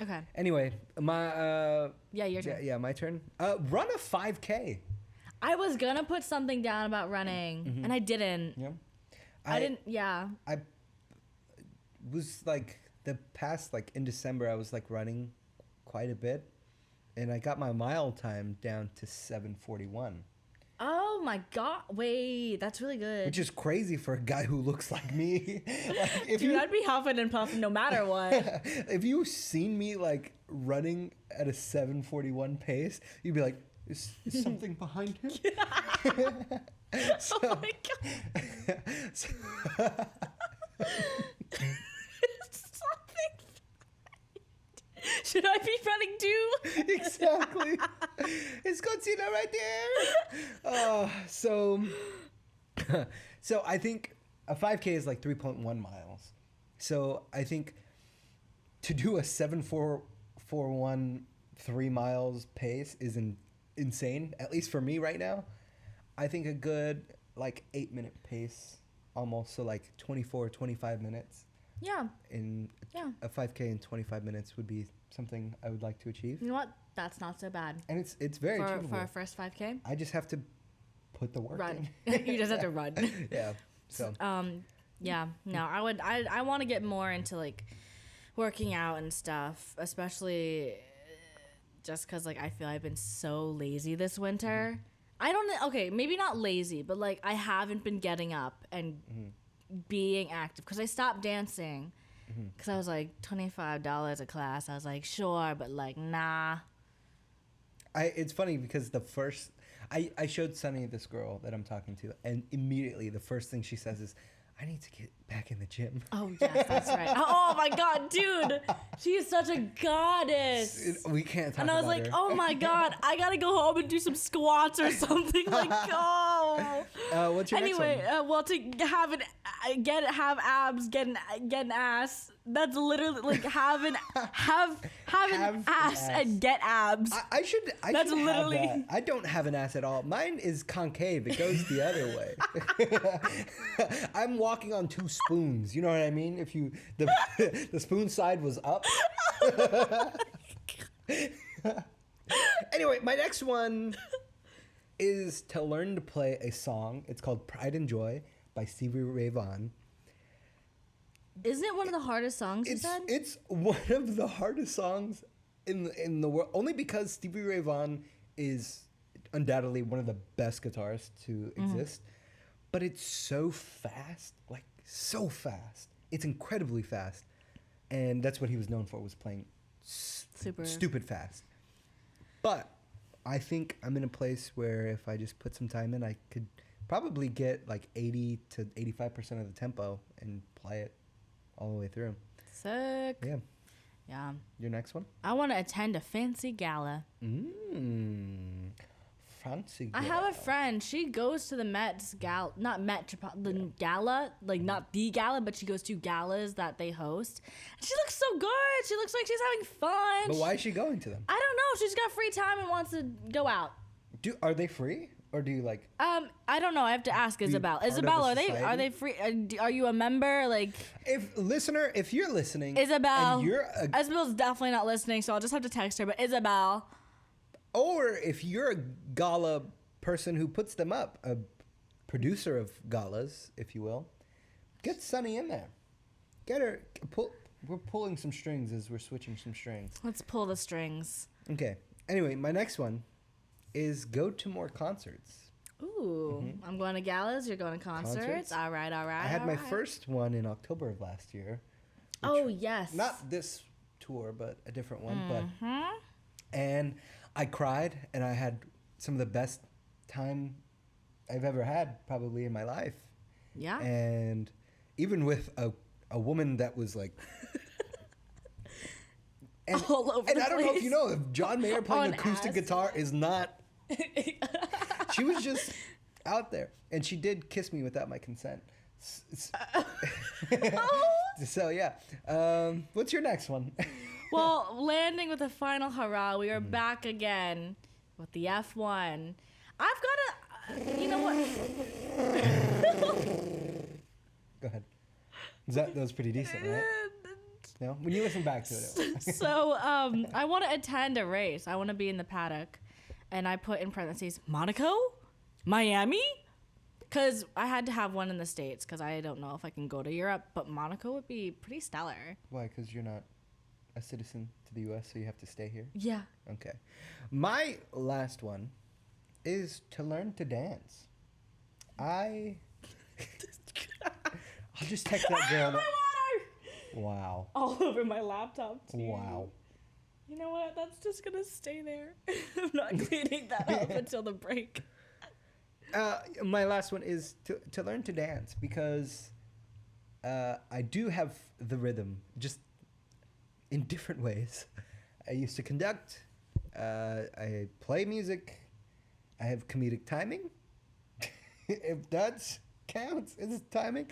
Okay. Anyway, my Yeah, your turn. yeah, my turn. Run a 5K. I was gonna put something down about running, and I didn't. Yeah. I didn't. Yeah. I was like the past, like in December, I was like running quite a bit, and I got my mile time down to 7:41. Oh my God! Wait, that's really good. Which is crazy for a guy who looks like me. Like, if Dude, I'd be huffing and puffing no matter what. if you seen me like running at a 7:41 pace, you'd be like, "Is something behind him?" Oh my God! so- Something. Should I be running too? Exactly. It's Godzilla right there. So I think a 5K is like 3.1 miles. So I think to do a 7:41 3 miles pace is insane, at least for me right now. I think a good like 8-minute pace almost, so like 25 minutes Yeah. in Yeah. a 5K in 25 minutes would be something I would like to achieve. You know what? That's not so bad. And it's very For achievable. our first 5K. I just have to put the work Run. in. You just have to run. Yeah. So Yeah. No, I want to get more into like working out and stuff, especially just because like I feel I've been so lazy this winter. I don't know. Okay, maybe not lazy, but like I haven't been getting up and being active because I stopped dancing because I was like $25 a class. I was like, sure, but like, nah. it's funny because I showed Sunny this girl that I'm talking to, and immediately the first thing she says is, I need to get back in the gym. Oh, yes, that's right. Oh, my God, dude. She is such a goddess. We can't talk And I was about like, her. oh, my God, I got to go home and do some squats or something. Like, oh. What's your Anyway, next one? well, to have abs, get an ass. That's literally like have an ass ass. and get abs. I should That's have literally- that. I don't have an ass at all. Mine is concave. It goes the other way. I'm walking on 2 spoons. You know what I mean? If the spoon side was up. Anyway, my next one is to learn to play a song. It's called Pride and Joy by Stevie Ray Vaughan. Isn't it one of the hardest songs you said? It's one of the hardest songs in the world, only because Stevie Ray Vaughan is undoubtedly one of the best guitarists to exist. But it's so fast, like so fast. It's incredibly fast, and that's what he was known for, was playing stupid fast. But I think I'm in a place where if I just put some time in, I could probably get like 80 to 85% of the tempo and play it all the way through. Sick. Yeah. Yeah. Your next one? I want to attend a fancy gala. Fancy I have a friend. She goes to the Met's gala, not Met, the gala, like not the gala, but she goes to galas that they host. And she looks so good. She looks like she's having fun. But why is she going to them? I don't know. She's got free time and wants to go out. Are they free? Or do you like... I don't know. I have to ask Isabel. part of Isabel, a are they society? free? Are you a member? Like, If you're listening... Isabel. And you're Isabel's definitely not listening, so I'll just have to text her. But Isabel, Or if you're a gala person who puts them up, a producer of galas, if you will, get Sunny in there. Get her. We're pulling some strings as we're switching some strings. Let's pull the strings. Okay. Anyway, my next one is go to more concerts. Ooh, I'm going to galas. You're going to concerts. All right. I had my first one in October of last year. Oh, yes. Not this tour, but a different one. And I cried, and I had some of the best time I've ever had, probably in my life. Yeah. And even with a woman that was like all over the and I don't know place. if you know, if John Mayer playing On acoustic acid. guitar is not. She was just out there, and she did kiss me without my consent. So yeah, what's your next one? Well, landing with a final hurrah, we are back again with the F1. I've got a, you know what? Go ahead. That was pretty decent, right? No, when you listen back to it. So I want to attend a race. I want to be in the paddock, and I put in parentheses Monaco, Miami, because I had to have one in the States because I don't know if I can go to Europe, but Monaco would be pretty stellar. Why? Because you're not a citizen to the U.S., so you have to stay here? Yeah. Okay. My last one is to learn to dance. I'll just text that girl. My water! Wow. All over my laptop, too. Wow. You know what? That's just going to stay there. I'm not cleaning that up until the break. My last one is to learn to dance because I do have the rhythm, just in different ways. I used to conduct. I play music. I have comedic timing. If that counts as timing.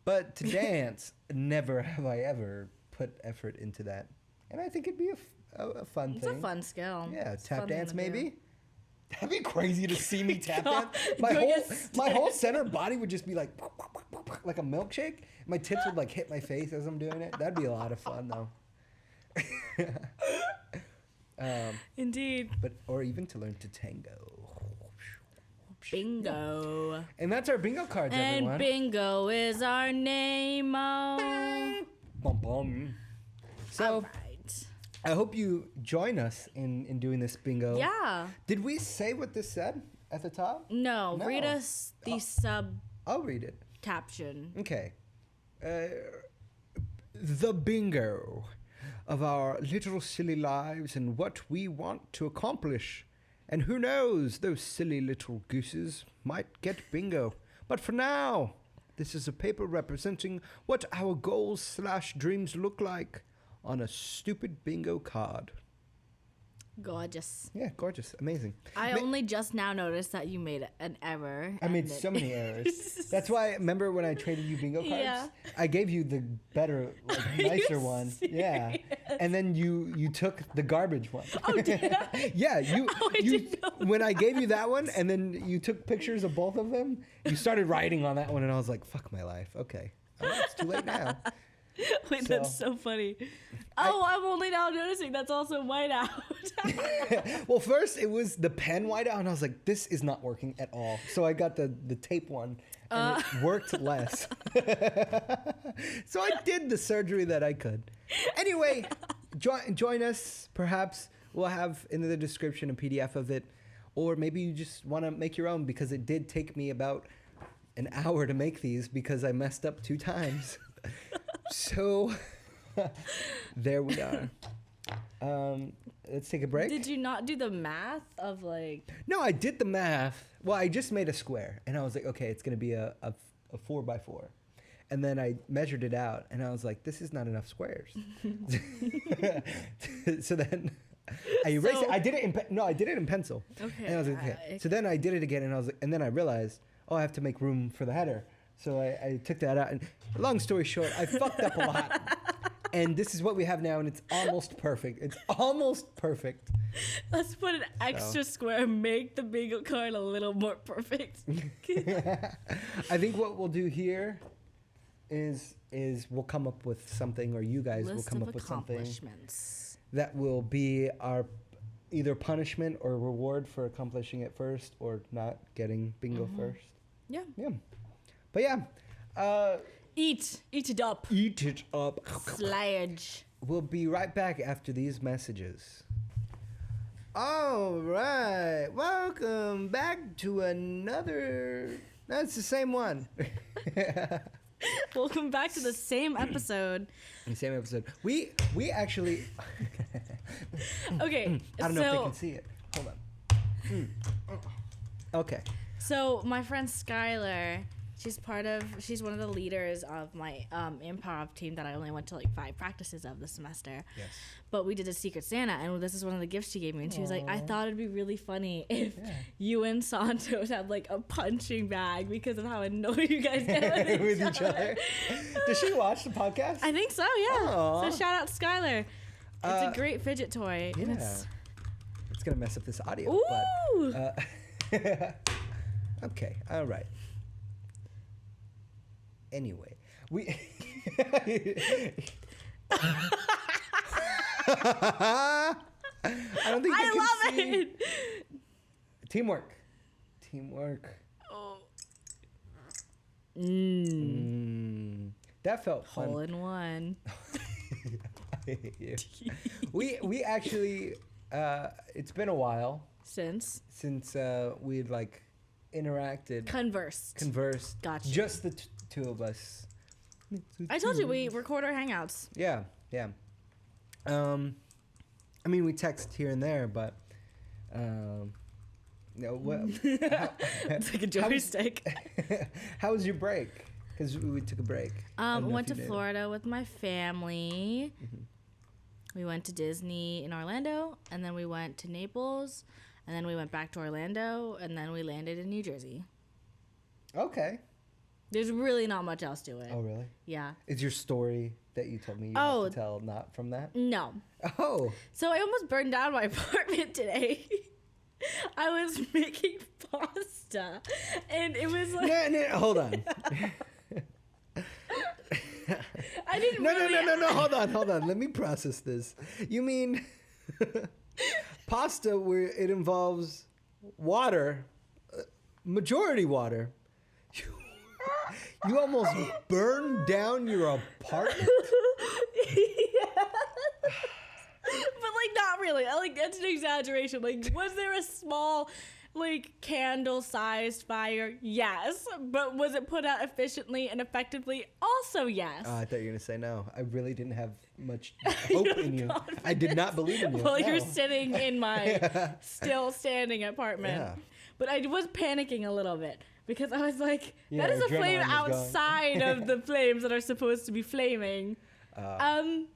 But to dance, never have I ever put effort into that. And I think it'd be a fun thing. It's a fun skill. Yeah, It's a tap fun thing dance to do. maybe. That'd be crazy to see me tap God, dance. doing My whole center body would just be like a milkshake. My tits would like hit my face as I'm doing it. That'd be a lot of fun though. Indeed. Or even to learn to tango. Bingo. And that's our bingo cards, everyone. And bingo is our name. Oh. Bum, bum. So All right. I hope you join us in doing this bingo. Yeah. Did we say what this said at the top? No, No. read us the sub I'll read it. caption. Okay. The bingo of our little silly lives and what we want to accomplish. And who knows, those silly little gooses might get bingo. But for now, this is a paper representing what our goals/dreams look like on a stupid bingo card. Gorgeous. Yeah, gorgeous. Amazing. I only just now noticed that you made an error. I made so many errors. That's why, remember when I traded you bingo cards? Yeah. I gave you the better, nicer one. Yeah. And then you took the garbage one. Oh, did I? Yeah, I didn't know when I gave you that one and then you took pictures of both of them, you started writing on that one and I was like, fuck my life. Okay. Oh, it's too late now. Wait, that's so funny. Oh, I'm only now noticing that's also whiteout. Well, first it was the pen whiteout and I was like, this is not working at all. So I got the tape one and it worked less. So I did the surgery that I could. Anyway, join us. Perhaps we'll have in the description a PDF of it. Or maybe you just want to make your own because it did take me about an hour to make these because I messed up 2 times. So there we are. Let's take a break. Did you not do the math of like? No, I did the math. Well, I just made a square and I was like, okay, it's going to be a 4x4. And then I measured it out and I was like, this is not enough squares. So then I erased it. I did it in pencil. Okay. And I was like, okay. So then I did it again and I was like, and then I realized, oh, I have to make room for the header. So I took that out and long story short, I fucked up a lot. And this is what we have now and it's almost perfect. It's almost perfect. Let's put an extra square, make the bingo card a little more perfect. I think what we'll do here is we'll come up with something, or you guys will come up with something accomplishments. that will be our either punishment or reward for accomplishing it first or not getting bingo first. Yeah. Yeah. But yeah. Eat it up. Eat it up. Sludge. We'll be right back after these messages. All right. Welcome back to another... That's the same one. Welcome back to the same episode. The same episode. We actually... Okay. I don't know if they can see it. Hold on. Okay. So my friend Skylar, she's one of the leaders of my improv team that I only went to like 5 practices of this semester. Yes. But we did a Secret Santa, and this is one of the gifts she gave me. And she was like, I thought it'd be really funny if you and Santos had like a punching bag because of how annoyed you guys get with each other. Does she watch the podcast? I think so, yeah. Aww. So shout out to Skylar. It's a great fidget toy. Yeah. And It's going to mess up this audio. Ooh! But, okay, all right. Anyway, we... I don't think I love it. Teamwork. Oh. That felt fun. Hole in one. I hate you. we actually it's been a while Since we'd like interacted, conversed. Gotcha. just the two of us. I told you we record our hangouts. Yeah. I mean, we text here and there, but It's like a joystick. How was your break? Because we took a break. Went to Florida with my family. Mm-hmm. We went to Disney in Orlando, and then we went to Naples, and then we went back to Orlando, and then we landed in New Jersey. Okay. There's really not much else to it. Oh, really? Yeah. Is your story that you told me you have to tell not from that? No. Oh. So I almost burned down my apartment today. I was making pasta, and it was like... No, hold on. I didn't No, hold on. Let me process this. You mean pasta where it involves water, majority water. You almost burned down your apartment? But like not really. Like that's an exaggeration. Like was there a small like candle-sized fire? Yes. But was it put out efficiently and effectively? Also yes. I thought you were going to say no. I really didn't have much hope in you. I did not believe in you. While no. you're sitting in my still standing apartment. Yeah. But I was panicking a little bit because I was like, Yeah, that is a flame adrenaline was outside of the flames that are supposed to be flaming. Oh,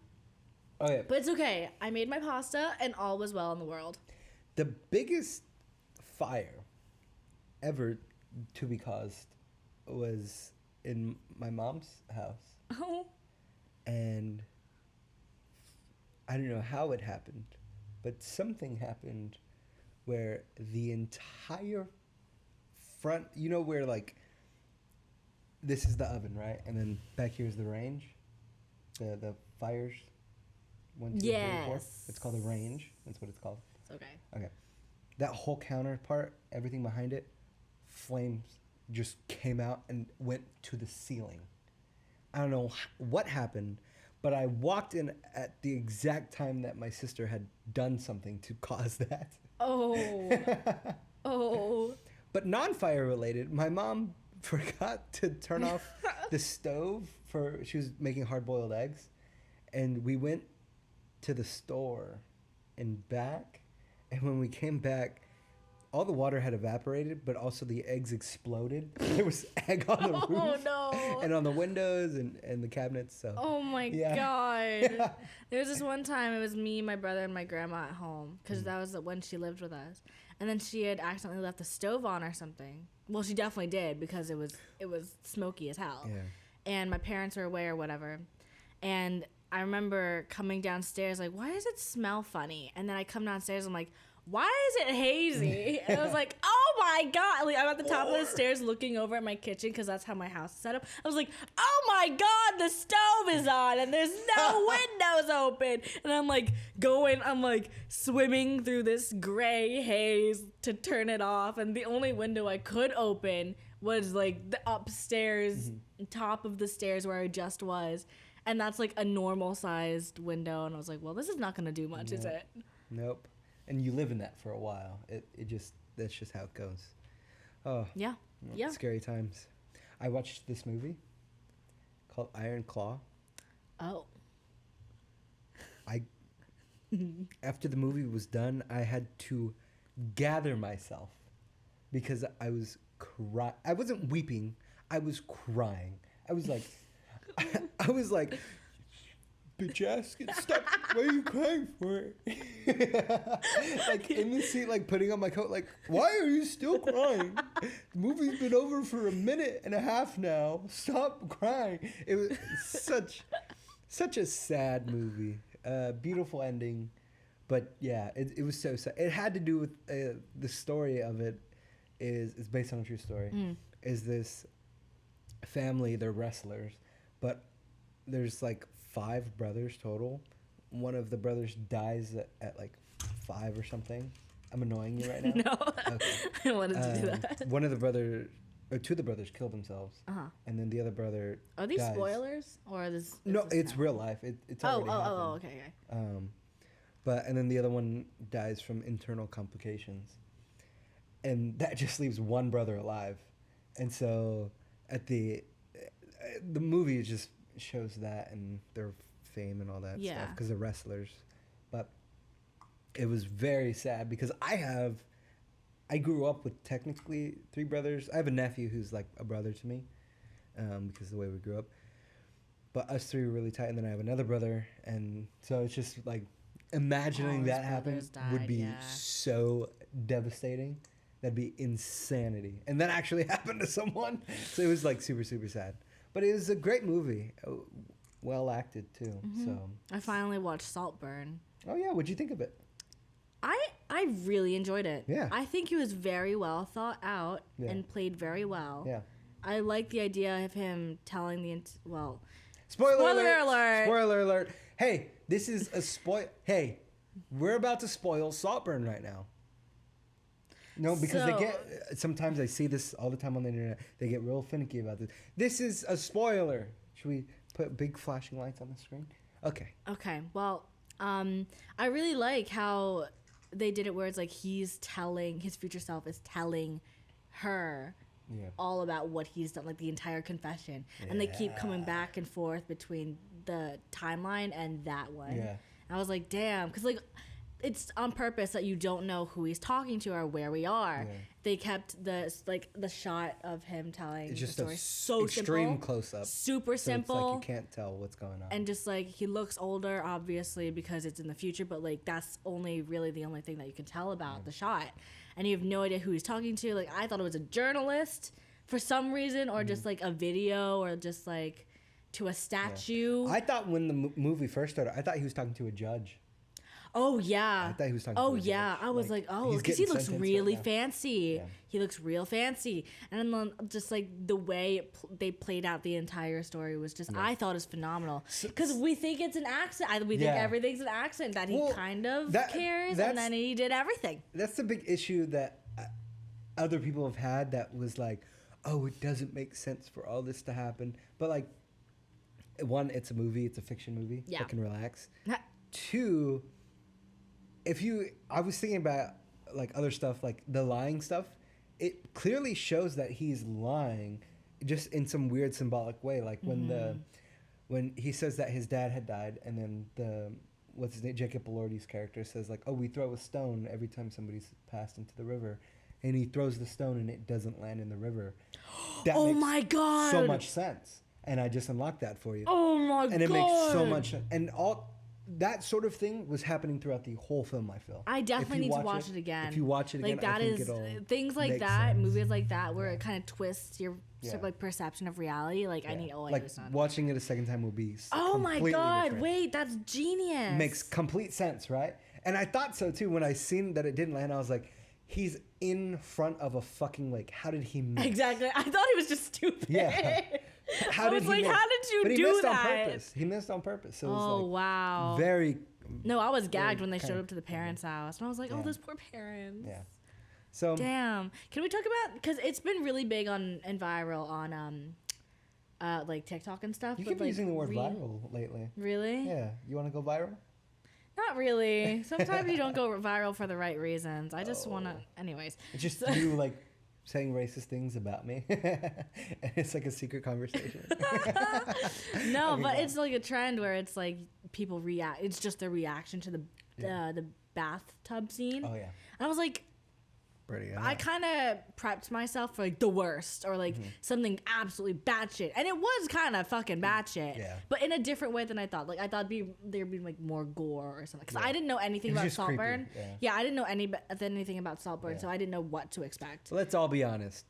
yeah. But it's okay. I made my pasta and all was well in the world. The biggest fire ever to be caused was in my mom's house. Oh. And I don't know how it happened, but something happened where the entire front, you know, where like this is the oven, right? And then back here is the range, the fires. 1, 2, 3, 4. Yes. It's called the range. That's what it's called. It's okay. Okay. That whole counter part, everything behind it, flames just came out and went to the ceiling. I don't know what happened, but I walked in at the exact time that my sister had done something to cause that. Oh. Oh. But non-fire related, my mom forgot to turn off the stove she was making hard-boiled eggs, and we went to the store and back, and when we came back, all the water had evaporated, but also the eggs exploded. There was egg on the roof No. and on the windows and the cabinets. So. Oh my God. There was this one time it was me, my brother, and my grandma at home because that was when she lived with us. And then she had accidentally left the stove on or something. Well, she definitely did because it was smoky as hell. Yeah. And my parents were away or whatever. And I remember coming downstairs like, why does it smell funny? And then I come downstairs, I'm like, why is it hazy? And I was like, oh my God. Like, I'm at the top of the stairs looking over at my kitchen because that's how my house is set up. I was like, oh my God, the stove is on and there's no windows open. And I'm like swimming through this gray haze to turn it off. And the only window I could open was like the upstairs, top of the stairs where I just was. And that's like a normal sized window. And I was like, well, this is not going to do much, is it? Nope. And you live in that for a while. That's just how it goes. Oh. Yeah. Yeah. Scary times. I watched this movie called Iron Claw. Oh. After the movie was done, I had to gather myself because I was crying. I wasn't weeping. I was crying. I was like, bitch ass, stop. Why are you crying for? Like in the seat, like putting on my coat, like, why are you still crying? The movie's been over for a minute and a half now. Stop crying. It was such a sad movie. Beautiful ending. But yeah, it was so sad. It had to do with the story of it is based on a true story. Is this family, they're wrestlers, but there's like 5 brothers total. One of the brothers dies at like 5 or something. I'm annoying you right now? No, okay. I wanted to do that. One of the brothers, or 2 of the brothers killed themselves. And then the other brother Are these dies. Spoilers? Or is this... No, it's real life. It's already happened. Okay. And then the other one dies from internal complications. And that just leaves one brother alive. And so at the movie just shows that and their fame and all that stuff because they're wrestlers. But it was very sad because I grew up with technically 3 brothers. I have a nephew who's like a brother to me because of the way we grew up. But us 3 were really tight. And then I have another brother. And so it's just like imagining that happen would be so devastating. That'd be insanity. And that actually happened to someone. So it was like super, super sad. But it was a great movie. Well acted too. So I finally watched Saltburn. Oh yeah, what'd you think of it? I really enjoyed it. Yeah. I think he was very well thought out and played very well. Yeah. I like the idea of him telling Spoiler alert! Spoiler alert! Hey, this is a Hey, we're about to spoil Saltburn right now. No, because they get... Sometimes I see this all the time on the internet. They get real finicky about this. This is a spoiler. Should we put big flashing lights on the screen? Okay. Okay. Well, I really like how they did it where it's like his future self is telling her all about what he's done, like the entire confession. And they keep coming back and forth between the timeline and that one. Yeah. And I was like, damn. Because, like... It's on purpose that you don't know who he's talking to or where we are. Yeah. They kept the shot of him telling it's just the story so extreme simple, close up, super simple. It's like you can't tell what's going on. And just like he looks older, obviously because it's in the future, but like that's only really the only thing that you can tell about the shot. And you have no idea who he's talking to. Like I thought it was a journalist for some reason, or just like a video, or just like to a statue. I thought when the movie first started, I thought he was talking to a judge. Oh, yeah. I thought he was talking to a judge. I was like, because he looks really fancy. Yeah. He looks real fancy. And then just like the way they played out the entire story was just, I thought it was phenomenal. Because we think it's an accident. We think everything's an accident, that he kind of cares, and then he did everything. That's the big issue that other people have had that was like, oh, it doesn't make sense for all this to happen. But like, 1, it's a movie. It's a fiction movie. Yeah. I can relax. 2... I was thinking about like other stuff, like the lying stuff. It clearly shows that he's lying, just in some weird symbolic way. Like when he says that his dad had died, and then what's his name, Jacob Elordi's character says like, oh, we throw a stone every time somebody's passed into the river, and he throws the stone and it doesn't land in the river. That makes my God, so much sense. And I just unlocked that for you. Oh my God, and it makes so much sense. And that sort of thing was happening throughout the whole film, I feel. I definitely need to watch it again. If you watch it again, like that I think is things like that, sense. Movies like that, where it kind of twists your sort of like perception of reality. Like I need, watching it a second time will be. Oh my God! Different. Wait, that's genius. Makes complete sense, right? And I thought so too when I seen that it didn't land. I was like, he's in front of a fucking lake. How did he miss? Exactly. I thought he was just stupid. Yeah. I was like, how did you but he do missed that? on purpose. He missed on purpose. So it was Oh, like wow. very. No, I was gagged when they kind showed of- up to the parents' house. And I was like, oh, Yeah. those poor parents. Yeah. So Damn. Can we talk about, because it's been really big on and viral on like TikTok and stuff. you but, keep like, using the word viral lately. Really? Yeah. You want to go viral? Not really. Sometimes you don't go viral for the right reasons. I just want to, Oh. anyways. It's just you like saying racist things about me. And it's like a secret conversation. No, Okay, but go it's like a trend where it's like people react. It's just their reaction to the bathtub scene. Oh yeah. And I was like, Pretty. I kind of prepped myself for like the worst or like something absolutely batshit, and it was kind of fucking batshit. Yeah. But in a different way than I thought. Like I thought there'd be like more gore or something. Because Yeah. I didn't know anything It was about just creepy, Saltburn. yeah. I didn't know anything about Saltburn, Yeah. so I didn't know what to expect. Let's all be honest.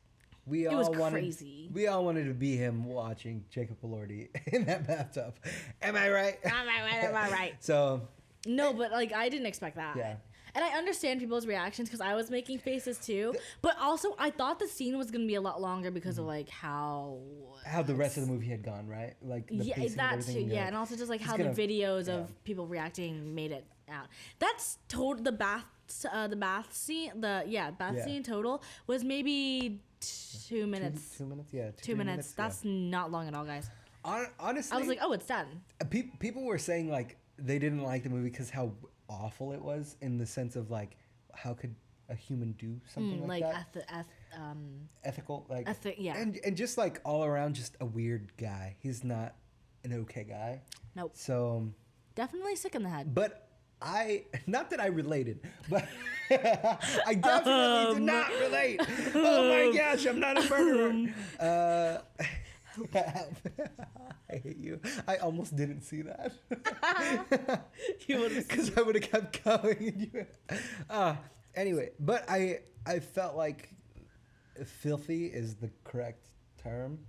We It all was wanted, crazy. We all wanted to be him watching Jacob Elordi in that bathtub. Am I right? Am I right? Am I right? So No, but like I didn't expect that. yeah. And I understand people's reactions because I was making faces too. But also, I thought the scene was gonna be a lot longer because of like how The rest of the movie had gone, right? Like the yeah, pacing of that too. everything, you're Yeah, like, and also just like how gonna- the videos yeah. of people reacting made it out. That's total. The bath scene. Yeah. Scene total was maybe 2 minutes. 2 minutes, yeah. 2 minutes. That's not long at all, guys. honestly. I was like, oh, it's done. People were saying like they didn't like the movie because how awful it was in the sense of like how could a human do something like that? Ethical, like yeah. and just like all around, just a weird guy. He's not an okay guy. Nope. So, Definitely sick in the head. but not that I related, but I definitely did not relate. Oh my gosh, I'm not a murderer. I hate you. I almost didn't see that. Because I would have kept going. Anyway, but I felt like filthy is the correct term.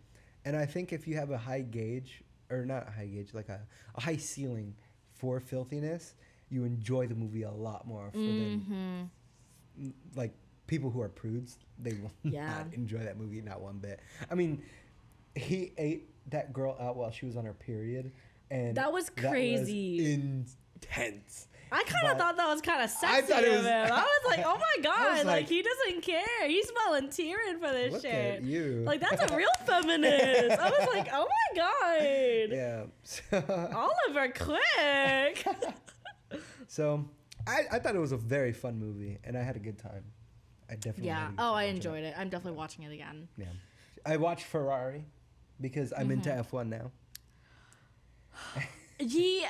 And I think if you have a high gauge, or not a high gauge, like a high ceiling for filthiness, you enjoy the movie a lot more than like people who are prudes. They will not enjoy that movie, not one bit. I mean, he ate that girl out while she was on her period, and That was crazy. Intense. I kind of thought that was kind of sexy thought it of was- him. I was like, oh my god, was like like, he doesn't care. He's volunteering for this Look shit. at you. Like that's a real feminist. I was like, oh my god. Yeah. So, Oliver Quick. so I thought it was a very fun movie, and I had a good time. I definitely. Yeah. Had a good Oh, time I watching enjoyed it. I'm definitely watching it again. Yeah. I watched Ferrari because I'm into F1 now. He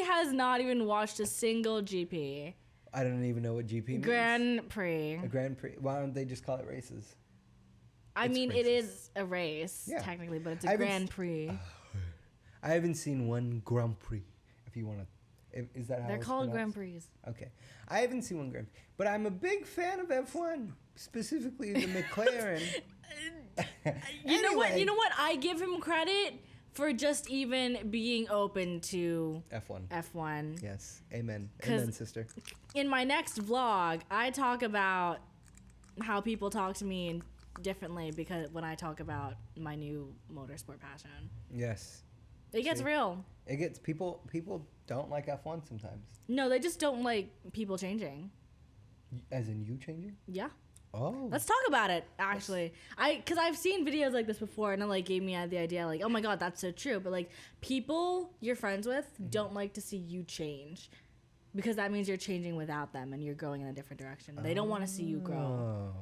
has not even watched a single GP. I don't even know what GP means. Grand Prix. A Grand Prix. Why don't they just call it races? I It's mean, races. it is a race Yeah. technically, but it's I a haven't Grand Prix. I haven't seen one Grand Prix. If you want to, is that how They're it's called Grand pronounced? Prix. Okay, I haven't seen one Grand Prix, but I'm a big fan of F1, specifically the McLaren. You know what? Anyway. You know what? I give him credit for just even being open to F1. F1. Yes. Amen. 'Cause- Amen, sister. In my next vlog, I talk about how people talk to me differently because when I talk about my new motorsport passion, Yes. it gets See? real. It gets people don't like F1 sometimes. No, they just don't like people changing. As in you changing? Yeah. Oh. Let's talk about it, actually. Because I've seen videos like this before, and it, like, gave me the idea, like, oh, my God, that's so true. But, like, people you're friends with don't like to see you change because that means you're changing without them and you're going in a different direction. They don't want to see you grow. Oh.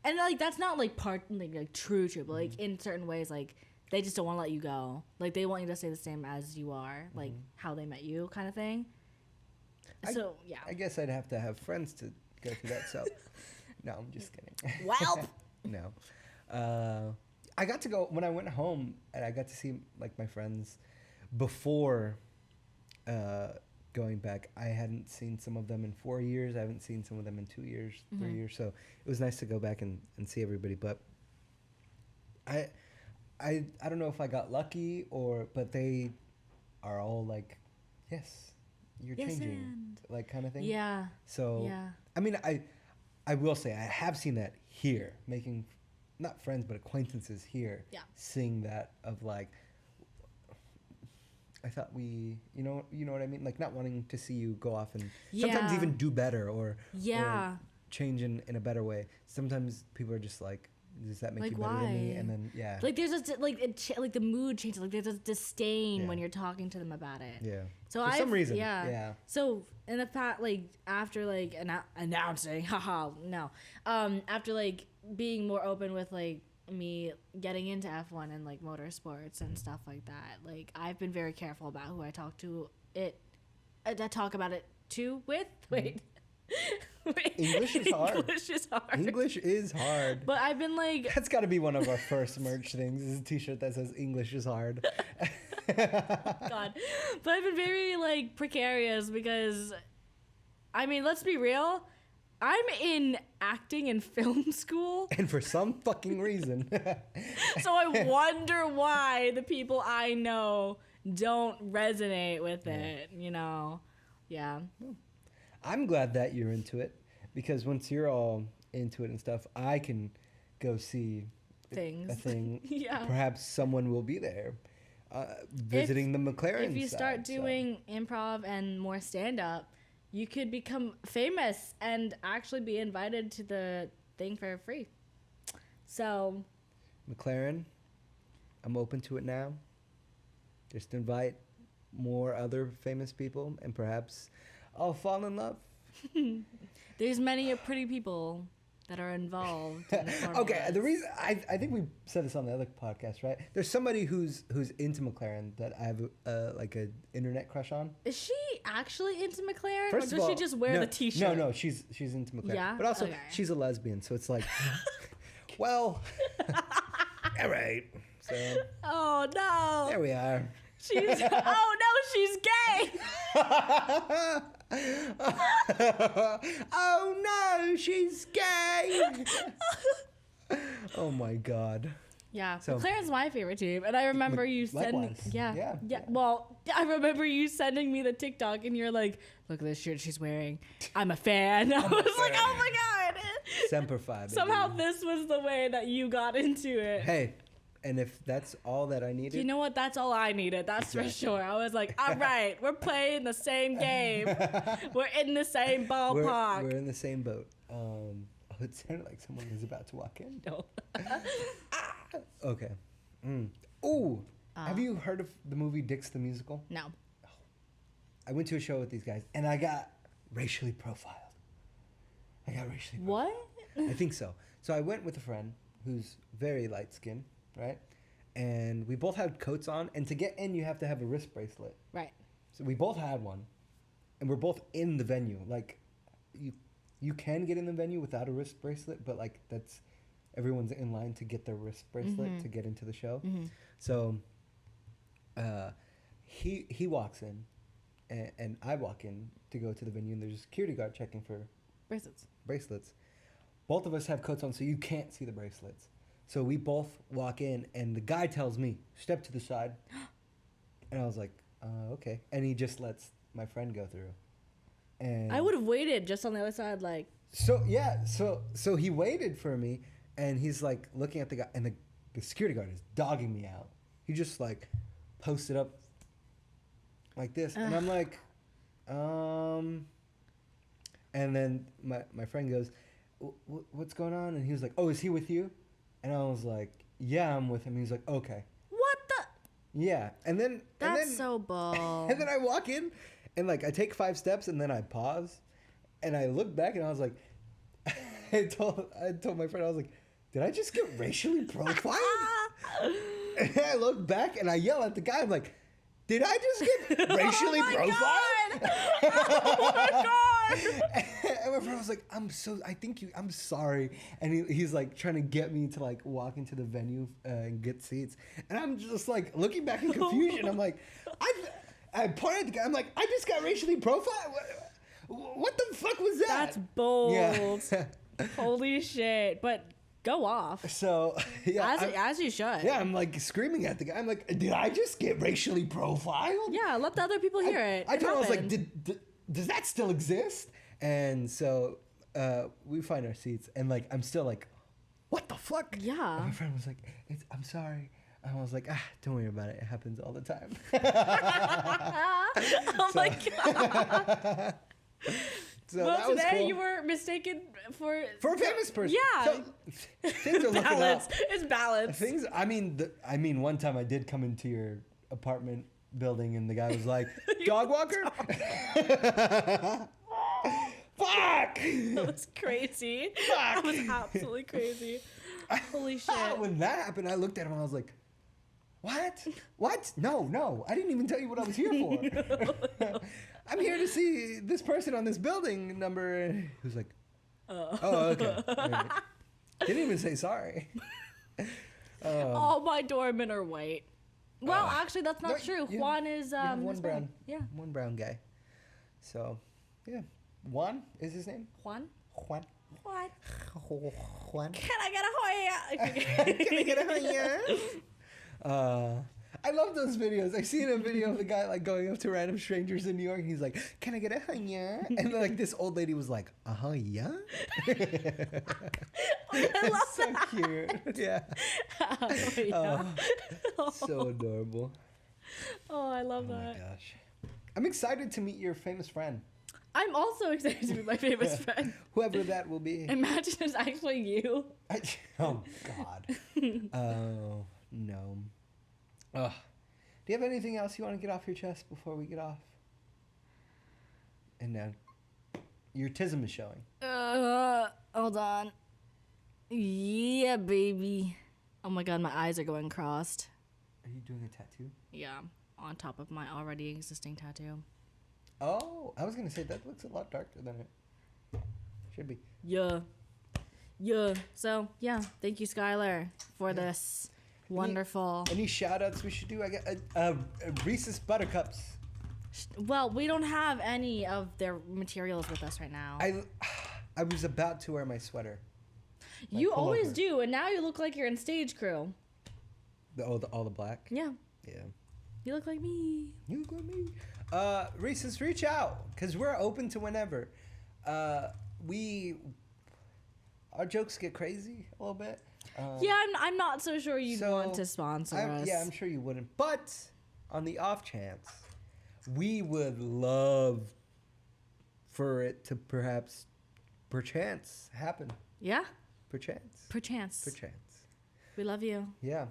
And, like, that's not, like, true, but, like, in certain ways, like, they just don't want to let you go. Like, they want you to stay the same as you are, like, how they met you kind of thing. So, yeah. I guess I'd have to have friends to go through that. So, no, I'm just kidding. Welp. No, I got to go when I went home, and I got to see like my friends before going back. I hadn't seen some of them in 4 years. I haven't seen some of them in 2 years, 3 years. So it was nice to go back and see everybody. But I don't know if I got lucky but they are all like, yes, you're Yes, changing, and. like kind of thing. Yeah. So Yeah. I mean, I will say I have seen that here, making not friends but acquaintances here. Yeah. Seeing that of like, I thought you know what I mean, like not wanting to see you go off and sometimes Yeah. even do better or Yeah. change in a better way. Sometimes people are just like, does that make Like, you better than me? why? And then yeah, Like there's just like like the mood changes. Like there's a disdain Yeah. when you're talking to them about it. yeah. So For some reason, yeah. yeah. So in the fact, like after like announcing, haha, no, after like being more open with like me getting into F1 and like motorsports and stuff like that, like I've been very careful about who I talk to I talk about it to with. Wait. English is hard. English is hard. English is hard. But I've been like, That's got to be one of our first merch things. Is a T-shirt that says "English is hard." God. But I've been very like precarious because, I mean, let's be real. I'm in acting and film school, And for some fucking reason, so I wonder why the people I know don't resonate with it. You know, yeah. I'm glad that you're into it because once you're all into it and stuff, I can go see Things. a thing. Yeah. Perhaps someone will be there visiting the McLaren. If you start side, so. doing improv and more stand up, you could become famous and actually be invited to the thing for free. So, McLaren, I'm open to it now. Just invite more other famous people and perhaps I'll fall in love. there's many pretty people that are involved in the formulas. Okay, the reason I think we said this on the other podcast, right? There's somebody who's into McLaren that I have like a internet crush on. Is she actually into McLaren, First or of does all, she just wear no, the T-shirt? No, she's into McLaren. Yeah? But also Okay. she's a lesbian, so it's like, well, all right. So Oh no, there we are. she's oh no, she's gay. Oh no, she's gay. Oh my god. Yeah, So- McLaren's my favorite team, and I remember you sending. Likewise. Yeah, Yeah. yeah. Well, I remember you sending me the TikTok, and you're like, "Look at this shirt she's wearing. I'm a fan." I was like, "Oh my god!" Semper Fi, baby. Somehow this was the way that you got into it. Hey, and if that's all that I needed, You know what? That's all I needed. That's for sure. I was like, all right, we're playing the same game. We're in the same ballpark. we're in the same boat. Oh, it sounded like someone was about to walk in. No. Okay. Ooh, have you heard of the movie Dix the Musical? No. I went to a show with these guys, and I got racially profiled. What? I think so. So I went with a friend who's very light-skinned, right? And we both had coats on, and to get in, you have to have a wrist bracelet. Right. So we both had one, and we're both in the venue. Like, you can get in the venue without a wrist bracelet, but like everyone's in line to get their wrist bracelet to get into the show. So he walks in, and I walk in to go to the venue, and there's a security guard checking for bracelets. Both of us have coats on, so you can't see the bracelets. So we both walk in, and the guy tells me, "Step to the side," and I was like, "Okay," and he just lets my friend go through. And I would have waited just on the other side, like. So yeah, so he waited for me, and he's like looking at the guy, and the security guard is dogging me out. He just like posted up like this, and I'm like, and then my friend goes, "What's going on?" And he was like, "Oh, is he with you?" And I was like, "Yeah, I'm with him." He's like, "Okay." What the? Yeah, and then That's so bold. and then I walk in, and like I take 5 steps, and then I pause, and I look back, and I was like, I told my friend, I was like, "Did I just get racially profiled?" And I look back, and I yell at the guy, I'm like, "Did I just get racially profiled?" Oh my god! And my friend was like, I'm sorry. And he's like trying to get me to like walk into the venue and get seats. And I'm just like looking back in confusion. I'm like, I pointed at the guy. I'm like, "I just got racially profiled. What the fuck was that?" That's bold. Yeah. Holy shit. But Go off. So yeah, As you should. yeah, I'm like screaming at the guy. I'm like, did I just get racially profiled? Yeah, let the other people hear it. I It told him, I was like, happened. does that still exist? And so we find our seats, and like I'm still like, what the fuck? Yeah. And my friend was like, I'm sorry. And I was like, don't worry about it. It happens all the time. Oh my god. So Well, that was today cool. you were mistaken for For a famous person. Yeah. So, things are looking balance. up. It's balance. Things. I mean, one time I did come into your apartment building, and the guy was like, "Dog walker." Fuck. That was crazy. Fuck. That was absolutely crazy. Holy shit. When that happened, I looked at him and I was like, "What? What? No! I didn't even tell you what I was here for. I'm here to see this person on this building number." He was like, "Oh, okay." All right. Didn't even say sorry. All my doormen are white. Well, actually, that's not no, true. you- Juan is you have one Hispanic. brown. Yeah. One brown guy. So, yeah. Juan is his name? Juan. Juan. Juan. Juan. Can I get a Hoya? Can I get a Hoya? I love those videos. I've seen a video of the guy like going up to random strangers in New York. And he's like, "Can I get a Hoya?" And like this old lady was like, "Yeah." I love So cute. Yeah. yeah. So adorable. Oh, I love Oh my that. gosh. I'm excited to meet your famous friend. I'm also excited to meet my famous friend. Whoever that will be. Imagine it's actually you. Oh God. Oh no. Ugh. Do you have anything else you want to get off your chest before we get off? And now, your tism is showing. Hold on. Yeah, baby. Oh my god, my eyes are going crossed. Are you doing a tattoo? Yeah, on top of my already existing tattoo. Oh, I was gonna say that looks a lot darker than it should be. Yeah. So, yeah, thank you, Skylar, for this wonderful... Any shout outs we should do? I got Reese's Buttercups. Well, we don't have any of their materials with us right now. I was about to wear my sweater. You always pullover. do, and now you look like you're in stage crew. All the black? Yeah, Yeah. you look like me. You got me. Reese's, reach out, because we're open to whenever. Our jokes get crazy a little bit. Yeah, I'm not so sure you'd want to sponsor us. Yeah, I'm sure you wouldn't. But on the off chance, we would love for it to perchance happen. Yeah? Perchance. Perchance. We love you. Yeah.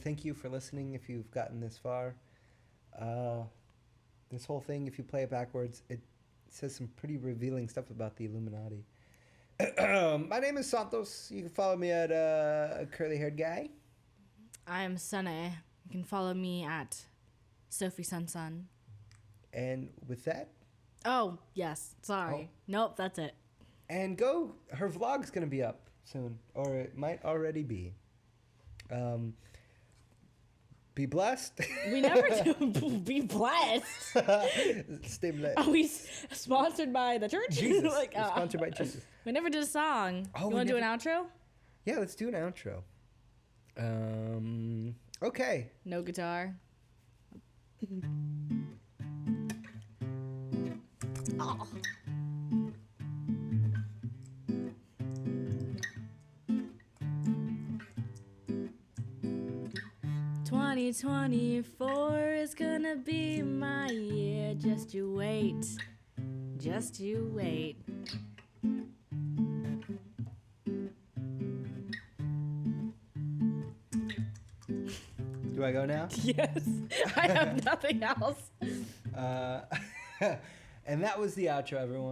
Thank you for listening if you've gotten this far. This whole thing, if you play it backwards, it says some pretty revealing stuff about the Illuminati. My name is Santos. You can follow me at Curly Haired Guy. I'm Sunny. You can follow me at Sophie Sun. And with that, Oh, yes. Sorry. Nope, that's it. and her vlog's going to be up soon, or it might already be. Be blessed. We never do be blessed. Stay blessed. Are we sponsored by the church? Jesus. Like, We're sponsored by Jesus. we never did a song. Oh, You we want to do an never- outro? Yeah, let's do an outro. Okay. No guitar. Oh. "2024 is gonna be my year. Just you wait. Just you wait." Do I go now? Yes. I have nothing else. And that was the outro, everyone.